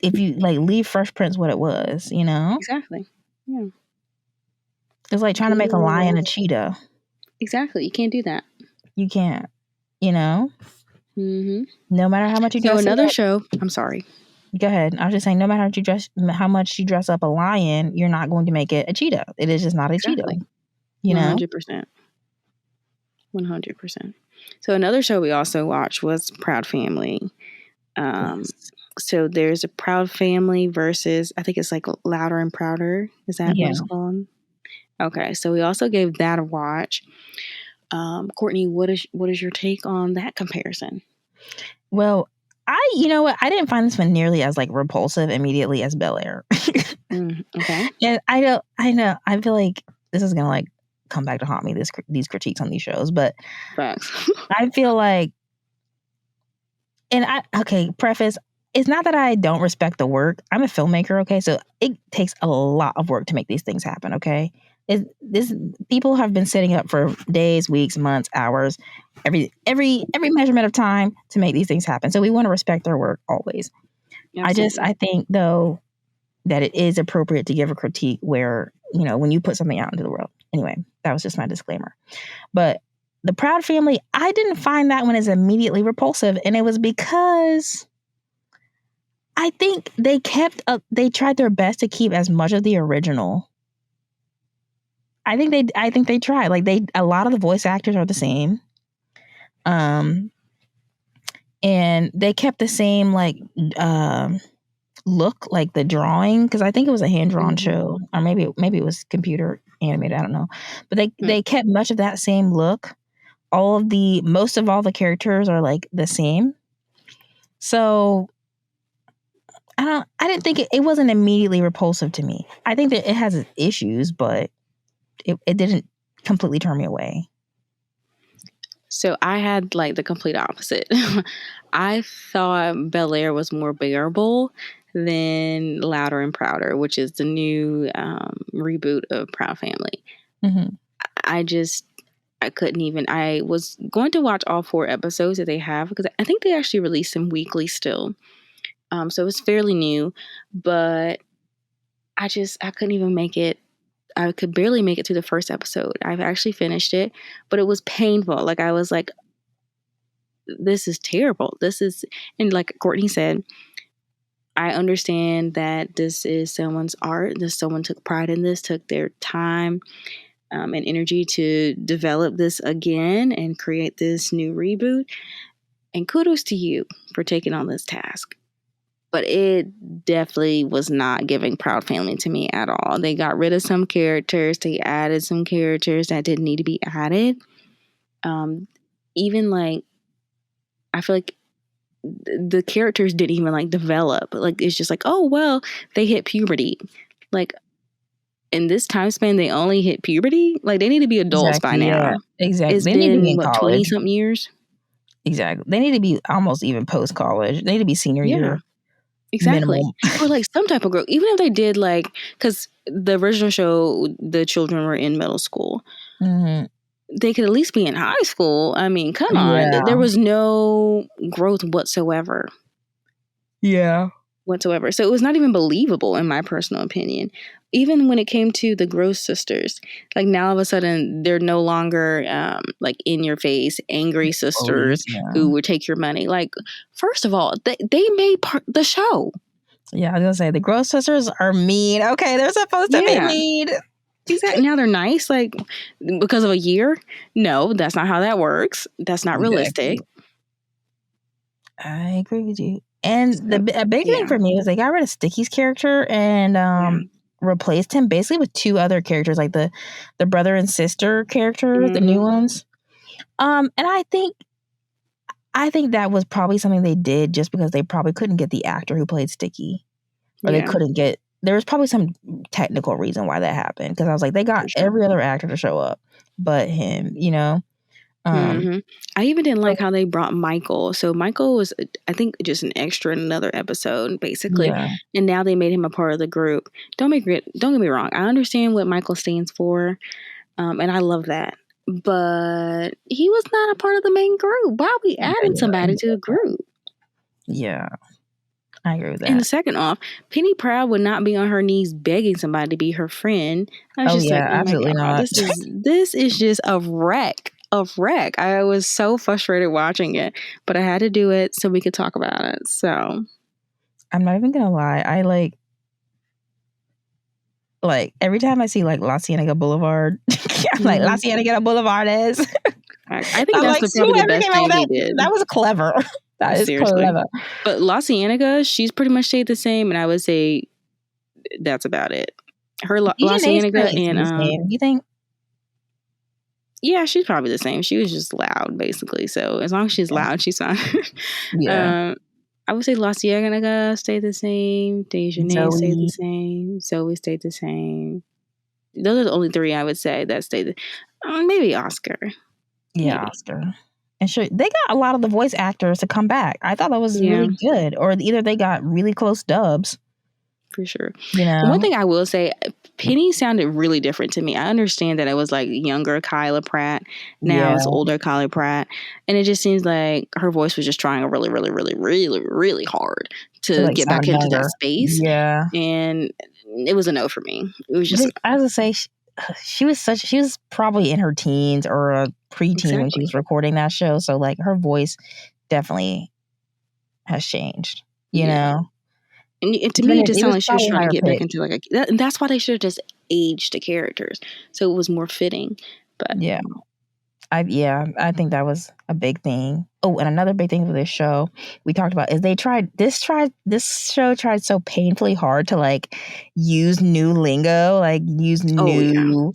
if you like leave Fresh Prince what it was, Exactly. Yeah. It's like trying to make a lion a cheetah. Exactly. You can't do that. You can't, No matter how much you dress So another up, show, I'm sorry. Go ahead. I was just saying, no matter how much you dress up a lion, you're not going to make it a cheetah. It is just not a cheetah. 100%. 100%. So another show we also watched was Proud Family. So there's a Proud Family versus, I think it's like Louder and Prouder. Is that what it's called? Okay. So we also gave that a watch. Courtney, what is your take on that comparison? Well, I didn't find this one nearly as like repulsive immediately as Bel Air. Okay. And I know. I feel like this is gonna like come back to haunt me. These critiques on these shows, but facts. I feel like, preface. It's not that I don't respect the work. I'm a filmmaker, okay? So it takes a lot of work to make these things happen, okay? People have been setting up for days, weeks, months, hours, every measurement of time to make these things happen. So we want to respect their work always. Absolutely. I think though that it is appropriate to give a critique where, when you put something out into the world. Anyway, that was just my disclaimer. But the Proud Family, I didn't find that one as immediately repulsive. And it was because I think they tried their best to keep as much of the original. I think they tried. Like a lot of the voice actors are the same. And they kept the same look, like the drawing, because I think it was a hand-drawn show, or maybe it was computer animated, I don't know. But they kept much of that same look. Most of all the characters are like the same. So I didn't think it wasn't immediately repulsive to me. I think that it has its issues, but it didn't completely turn me away. So I had like the complete opposite. I thought Bel Air was more bearable than Louder and Prouder, which is the new reboot of Proud Family. Mm-hmm. I couldn't even. I was going to watch all 4 episodes that they have because I think they actually release them weekly still. So it's fairly new, but I couldn't even make it. I could barely make it through the first episode. I've actually finished it, but it was painful. Like I was like, this is terrible. And like Courtney said, I understand that this is someone's art. Someone took pride in this, took their time and energy to develop this again and create this new reboot. And kudos to you for taking on this task. But it definitely was not giving Proud Family to me at all. They got rid of some characters. They added some characters that didn't need to be added. Even like, I feel like the characters didn't even like develop. Like, it's just like, oh, well, they hit puberty. Like, in this time span, they only hit puberty. Like, they need to be adults by now. Yeah, exactly. It's They need to be been, in college. 20 something years? Exactly. They need to be almost even post college. They need to be senior year. Exactly. Minimum. Or like some type of growth. Even if they did like, because the original show, the children were in middle school. Mm-hmm. They could at least be in high school. I mean, come on. Yeah. There was no growth whatsoever. Yeah. Whatsoever. So it was not even believable in my personal opinion. Even when it came to the Gross sisters, like now all of a sudden they're no longer like in your face, angry sisters who would take your money. Like, first of all, they made the show. Yeah, I was gonna say the Gross sisters are mean. Okay, they're supposed to be mean. Exactly. Now they're nice, like because of a year. No, that's not how that works. That's not realistic. I agree with you. And a big thing for me was they got rid of Sticky's character and replaced him basically with 2 other characters, like the brother and sister characters, the new ones. And I think that was probably something they did just because they probably couldn't get the actor who played Sticky, or they couldn't get. There was probably some technical reason why that happened, because I was like, they got every other actor to show up but him, you know. I even didn't like how they brought Michael. So Michael was, I think, just an extra in another episode, basically. Yeah. And now they made him a part of the group. Don't get me wrong. I understand what Michael stands for, and I love that. But he was not a part of the main group. Why are we adding somebody to the group? Yeah. I agree with that. And second off, Penny Proud would not be on her knees begging somebody to be her friend. I was just like, oh absolutely my God, this is just a wreck. I was so frustrated watching it, but I had to do it so we could talk about it. So I'm not even gonna lie, I like every time I see like La Cienega Boulevard, I'm like, La Cienega Boulevard is. I think that's probably the best thing they did. That was clever. That is clever. But La Cienega, she's pretty much stayed the same, and I would say that's about it. Her La Cienega and you think? Yeah, she's probably the same. She was just loud, basically. So as long as she's loud, she's fine. Yeah. I would say La Cienega stayed the same. Dejanay stayed the same. Zoe stayed the same. Those are the only 3 I would say that stayed. Maybe Oscar. Yeah, maybe. Oscar. And sure, they got a lot of the voice actors to come back. I thought that was really good. Or either they got really close dubs. For sure. You know? One thing I will say, Penny sounded really different to me. I understand that it was like younger Kyla Pratt. Now it's older Kyla Pratt. And it just seems like her voice was just trying really, really, really, really, really hard to like get back into that space. Yeah. And it was a no for me. It was just... I was going to say, she was probably in her teens or a preteen when she was recording that show. So like her voice definitely has changed, you know? And to me, it just sounded like she was trying to get back into like and that's why they should have just aged the characters so it was more fitting. But I think that was a big thing. Oh, and another big thing for this show we talked about is this show tried so painfully hard to like use new lingo, like use new,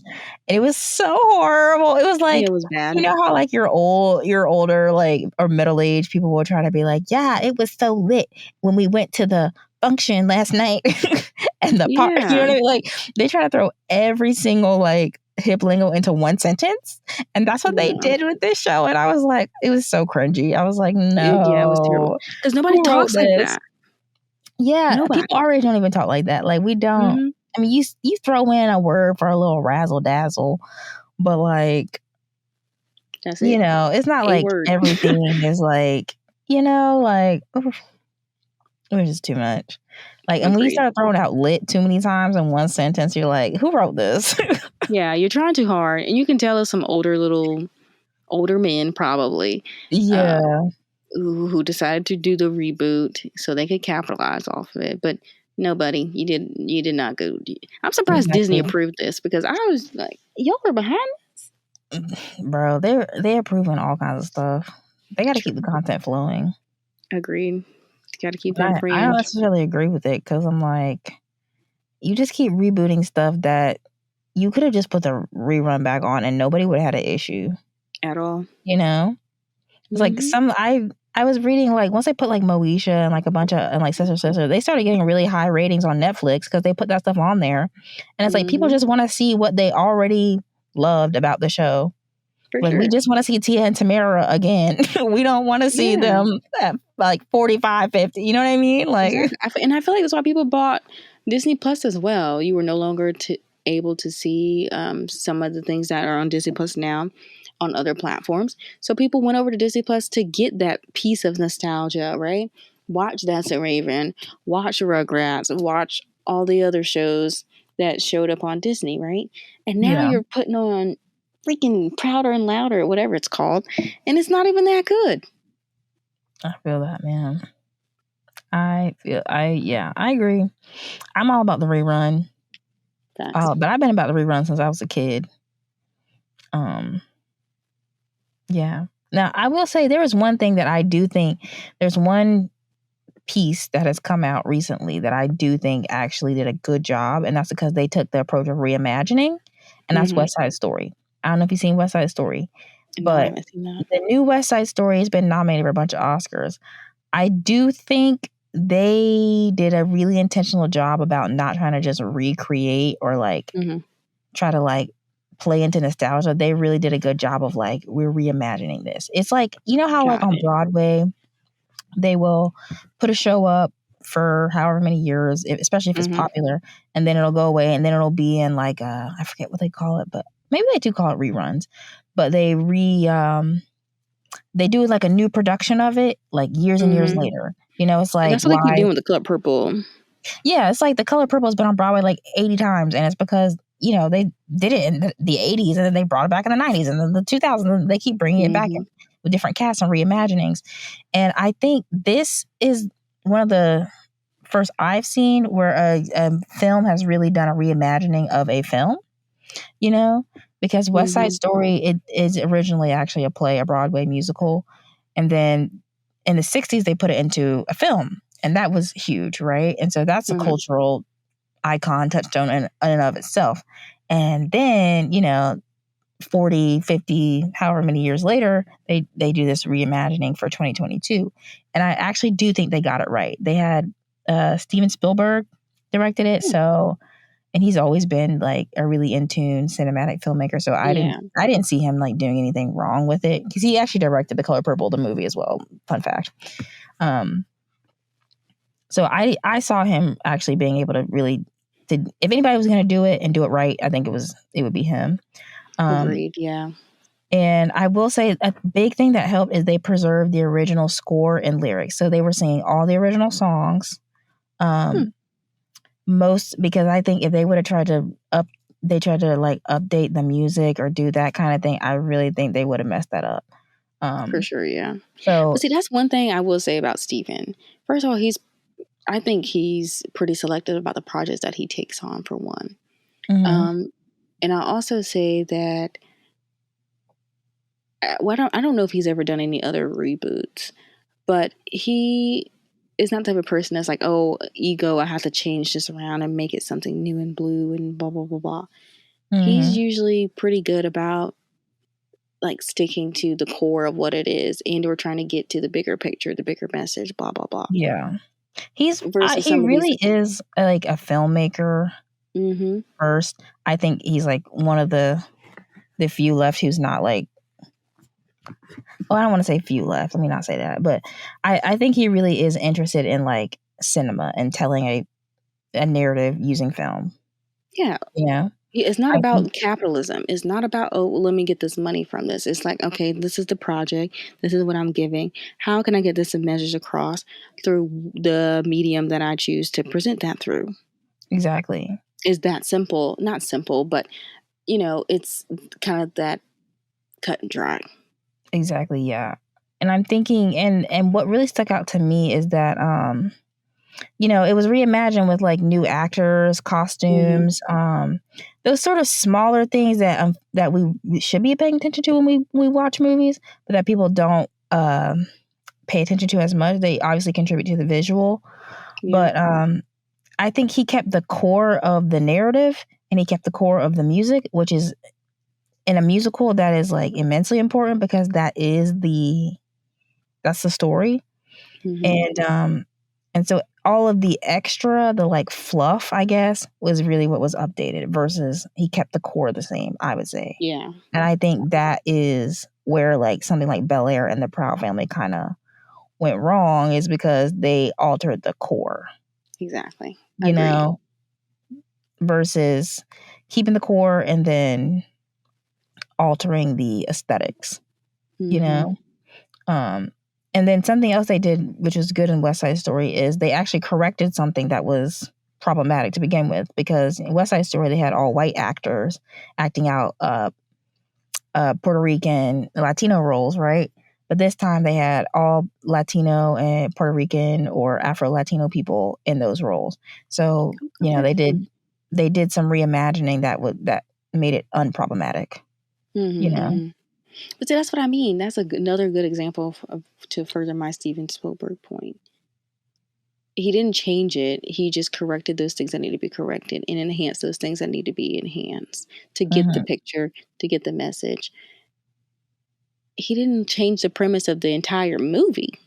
and it was so horrible. It was like, it was bad. You know how like you're older, like, or middle-aged people will try to be like, yeah, it was so lit when we went to the function last night and the park, you know what I mean? Like they try to throw every single like hip lingo into one sentence, and that's what they did with this show. And I was like, it was so cringy. I was like, no, it was terrible because nobody talks like that. Yeah, people already don't even talk like that. Like we don't. I mean, you throw in a word for a little razzle dazzle, but like That's You it. know, it's not A like word. everything is like, like, oof, it was just too much. Like, and when you Agreed. start throwing out lit too many times in one sentence, you're like, who wrote this? Yeah, you're trying too hard, and you can tell it's some older men probably, uh, Yeah, who decided to do the reboot so they could capitalize off of it. But no, buddy, you did not go. I'm surprised Disney exactly. approved this because I was like, y'all are behind. Bro, they're approving all kinds of stuff. They got to keep True. the content flowing. Agreed. Got to keep that And I don't brand necessarily agree with it because I'm like, you just keep rebooting stuff that you could have just put the rerun back on and nobody would have had an issue. at all. You know, it's like Hmm. I was reading like once they put like Moesha and like a bunch of and like Sister, they started getting really high ratings on Netflix because they put that stuff on there, and it's like people Hmm. just want to see what they already loved about the show. For Like we sure. just want to see Tia and Tamara again. We don't want to see Yeah. them at like 45, 50. You know what I mean? Like, Exactly. And I feel like that's why people bought Disney Plus as well. You were no longer able to see some of the things that are on Disney Plus now on other platforms. So people went over to Disney Plus to get that piece of nostalgia, right? Watch That's a Raven, watch Rugrats, watch all the other shows that showed up on Disney, right? And now yeah, you're putting on freaking Prouder and Louder, whatever it's called, and it's not even that good. I feel that, man. I agree. I'm all about the rerun. Facts. But I've been about the rerun since I was a kid. Um, yeah. Now I will say there is one thing that I do think there's one piece that has come out recently that I do think actually did a good job, and that's because they took the approach of reimagining, and that's Hmm. West Side Story. I don't know if you've seen West Side Story, No, I but haven't seen that. the new West Side Story has been nominated for a bunch of Oscars. I do think they did a really intentional job about not trying to just recreate or like Hmm. try to like play into nostalgia. They really did a good job of like, we're reimagining this. It's like, you know how like Got on it. Broadway, they will put a show up for however many years, especially if it's Hmm. popular, and then it'll go away and then it'll be in like I forget what they call it, but maybe they do call it reruns. But they do like a new production of it like years and years Hmm. later. You know, it's And like that's what they keep why doing with the Club Purple. yeah, it's like The Color Purple has been on Broadway like 80 times, and it's because, they did it in the 80s, and then they brought it back in the 90s, and then the 2000s, and they keep bringing it back Hmm. in with different casts and reimaginings. And I think this is one of the first I've seen where a film has really done a reimagining of a film, you know, because West Side Hmm. Story, it is originally actually a play, a Broadway musical. And then in the 60s, they put it into a film. And that was huge, right? And so that's a Hmm. cultural icon, touchstone in and of itself. And then, 40, 50, however many years later, they do this reimagining for 2022. And I actually do think they got it right. They had Steven Spielberg directed it. So, and he's always been like a really in tune cinematic filmmaker. So Yeah. I didn't see him like doing anything wrong with it because he actually directed The Color Purple, the movie as well. Fun fact. Um, so I saw him actually being able to really if anybody was going to do it and do it right, I think it would be him. Um, Agreed. Yeah. and I will say a big thing that helped is they preserved the original score and lyrics. So they were singing all the original songs. Hmm. Most because I think if they would have they tried to like update the music or do that kind of thing, I really think they would have messed that up. For Um, sure. Yeah. But so see, that's one thing I will say about Steven. First of all, I think he's pretty selective about the projects that he takes on, for one. mhm, Um, and I'll also say that, well, I don't know if he's ever done any other reboots, but he is not the type of person that's like, oh, ego, I have to change this around and make it something new and blue and blah, blah, blah, blah. He's mhm, usually pretty good about like sticking to the core of what it is and or trying to get to the bigger picture, the bigger message, blah, blah, blah. yeah. Versus He some of these. really is like a filmmaker Mm-hmm. first. I think he's like one of the few left who's not like, I don't want to say few left. Let me not say that. But I think he really is interested in like cinema and telling a narrative using film. Yeah. You know? It's not I think about capitalism. It's not about, oh, well, let me get this money from this. It's like, okay, this is the project. This is what I'm giving. How can I get this message across through the medium that I choose to present that through? exactly. Is that simple? Not simple, but, it's kind of that cut and dry. Exactly, yeah. And I'm thinking, and what really stuck out to me is that it was reimagined with like new actors, costumes, those sort of smaller things that we should be paying attention to when we watch movies, but that people don't pay attention to as much. They obviously contribute to the visual, but I think he kept the core of the narrative and he kept the core of the music, which is in a musical that is like immensely important because that's the story. And so all of the extra, the like fluff, I guess, was really what was updated versus he kept the core the same, I would say. Yeah. And I think that is where like something like Bel Air and the Proud Family kind of went wrong, is because they altered the core. Exactly. Agreed. Versus keeping the core and then altering the aesthetics, and then something else they did, which was good in West Side Story, is they actually corrected something that was problematic to begin with, because in West Side Story they had all white actors acting out Puerto Rican Latino roles, right? But this time they had all Latino and Puerto Rican or Afro Latino people in those roles. So they did some reimagining that made it unproblematic. But see, that's what I mean. That's another good example to further my Steven Spielberg point. He didn't change it. He just corrected those things that need to be corrected and enhanced those things that need to be enhanced to get the picture, to get the message. He didn't change the premise of the entire movie.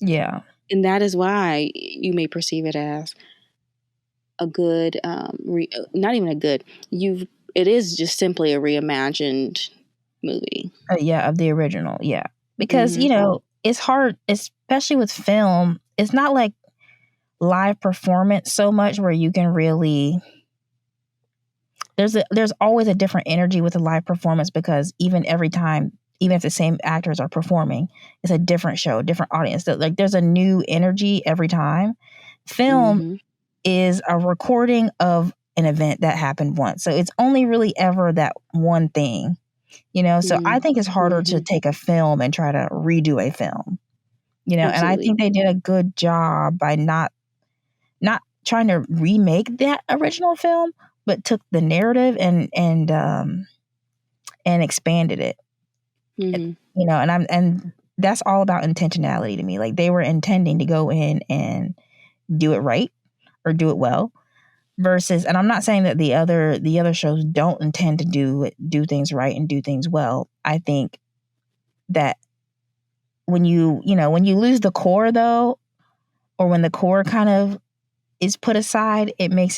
Yeah. And that is why you may perceive it as a good, not even a good, it is just simply a reimagined movie. Of the original. Yeah. Because, it's hard, especially with film. It's not like live performance so much where you can really, there's always a different energy with a live performance, because even if the same actors are performing, it's a different show, different audience. Like there's a new energy every time. Film is a recording of an event that happened once. So it's only really ever that one thing. So I think it's harder to take a film and try to redo a film, and I think they did a good job by not trying to remake that original film, but took the narrative and expanded it. And that's all about intentionality to me. Like they were intending to go in and do it right or do it well. Versus, and I'm not saying that the other shows don't intend to do things right and do things well. I think that when you lose the core though, or when the core kind of is put aside, it makes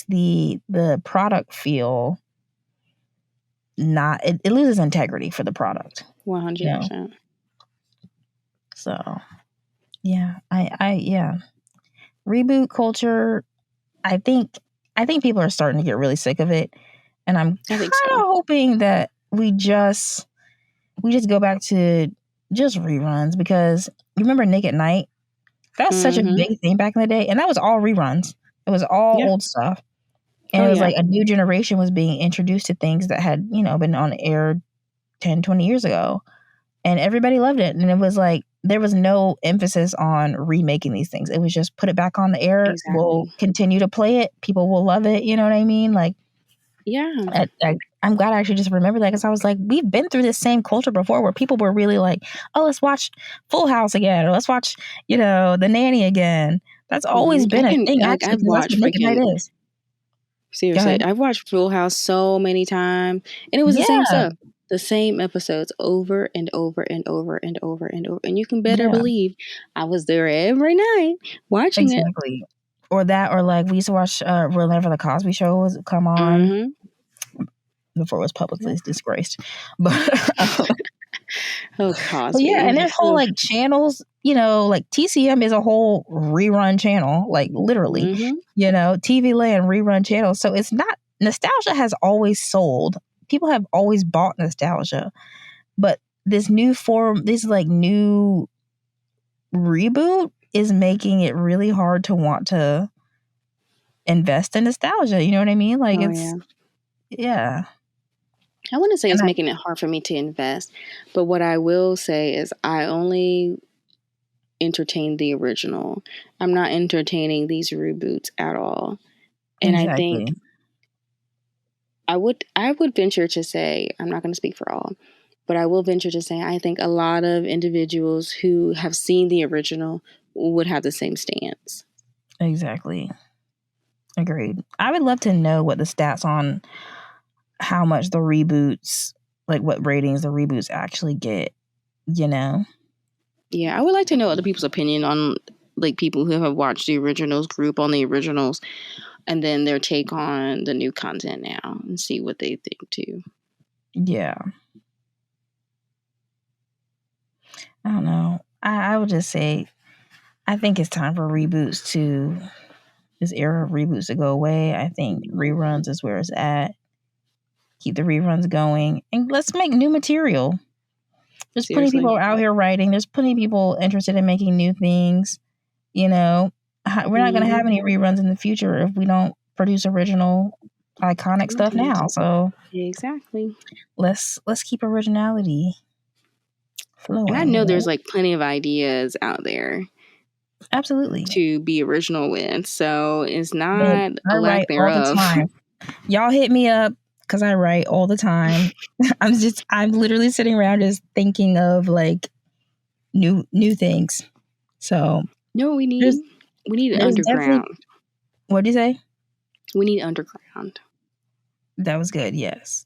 the product feel not, it loses integrity for the product. 100%. So yeah, I reboot culture. I think people are starting to get really sick of it, and I'm kind of hoping that we just go back to just reruns, because you remember Nick at Night? That was such a big thing back in the day, and that was all reruns. It was all old stuff, and it was like a new generation was being introduced to things that had been on air 10, 20 years ago, and everybody loved it. And it was like there was no emphasis on remaking these things. It was just put it back on the air. Exactly. We'll continue to play it. People will love it. You know what I mean? Like, I'm glad I actually just remembered that, because I was like, we've been through this same culture before where people were really like, oh, let's watch Full House again, or let's watch, The Nanny again. That's always been a thing. Actually, I've watched Nick at Night is. Seriously, I've watched Full House so many times, and it was the same stuff. The same episodes over and over and over and over and over. And you can better believe I was there every night watching it. Or that, or like we used to watch whenever the Cosby Show was come on, before it was publicly disgraced. But oh, Cosby. Yeah, and there's whole like channels, like TCM is a whole rerun channel, like literally, TV Land rerun channel. So it's not nostalgia has always sold. People have always bought nostalgia, but this new reboot is making it really hard to want to invest in nostalgia. You know what I mean? Like yeah. I wouldn't say it's making it hard for me to invest, but what I will say is I only entertain the original. I'm not entertaining these reboots at all. And exactly. I think I would venture to say, I'm not going to speak for all, but I will venture to say I think a lot of individuals who have seen the original would have the same stance. Exactly. Agreed. I would love to know what the stats on how much the reboots, like what ratings the reboots actually get, you know? Yeah, I would like to know other people's opinion on like people who have watched the originals, group on the originals, and then their take on the new content now and see what they think too. Yeah. I don't know. I would just say I think it's time for this era of reboots to go away. I think reruns is where it's at. Keep the reruns going and let's make new material. There's plenty of people out here writing. There's plenty of people interested in making new things. You know, we're not going to have any reruns in the future if we don't produce original, iconic stuff now. So exactly, let's keep originality flowing. And I know there's like plenty of ideas out there. Absolutely. To be original with. So it's not a lack thereof. All the time. Y'all hit me up because I write all the time. I'm literally sitting around just thinking of like new things. So no, we need underground. What do you say? We need underground. That was good. Yes.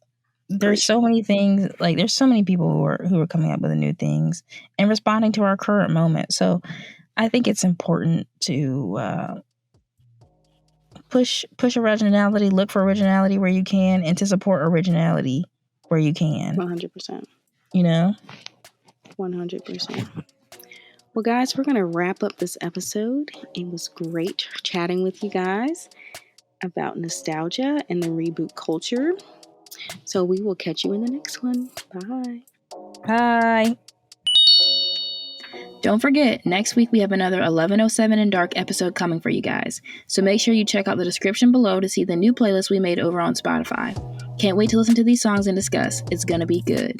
There's so many things, like there's so many people who are coming up with new things and responding to our current moment. So I think it's important to push originality, look for originality where you can, and to support originality where you can. 100%. You know? 100%. Well, guys, we're going to wrap up this episode. It was great chatting with you guys about nostalgia and the reboot culture. So we will catch you in the next one. Bye. Bye. Don't forget, next week we have another 1107 and Dark episode coming for you guys. So make sure you check out the description below to see the new playlist we made over on Spotify. Can't wait to listen to these songs and discuss. It's gonna be good.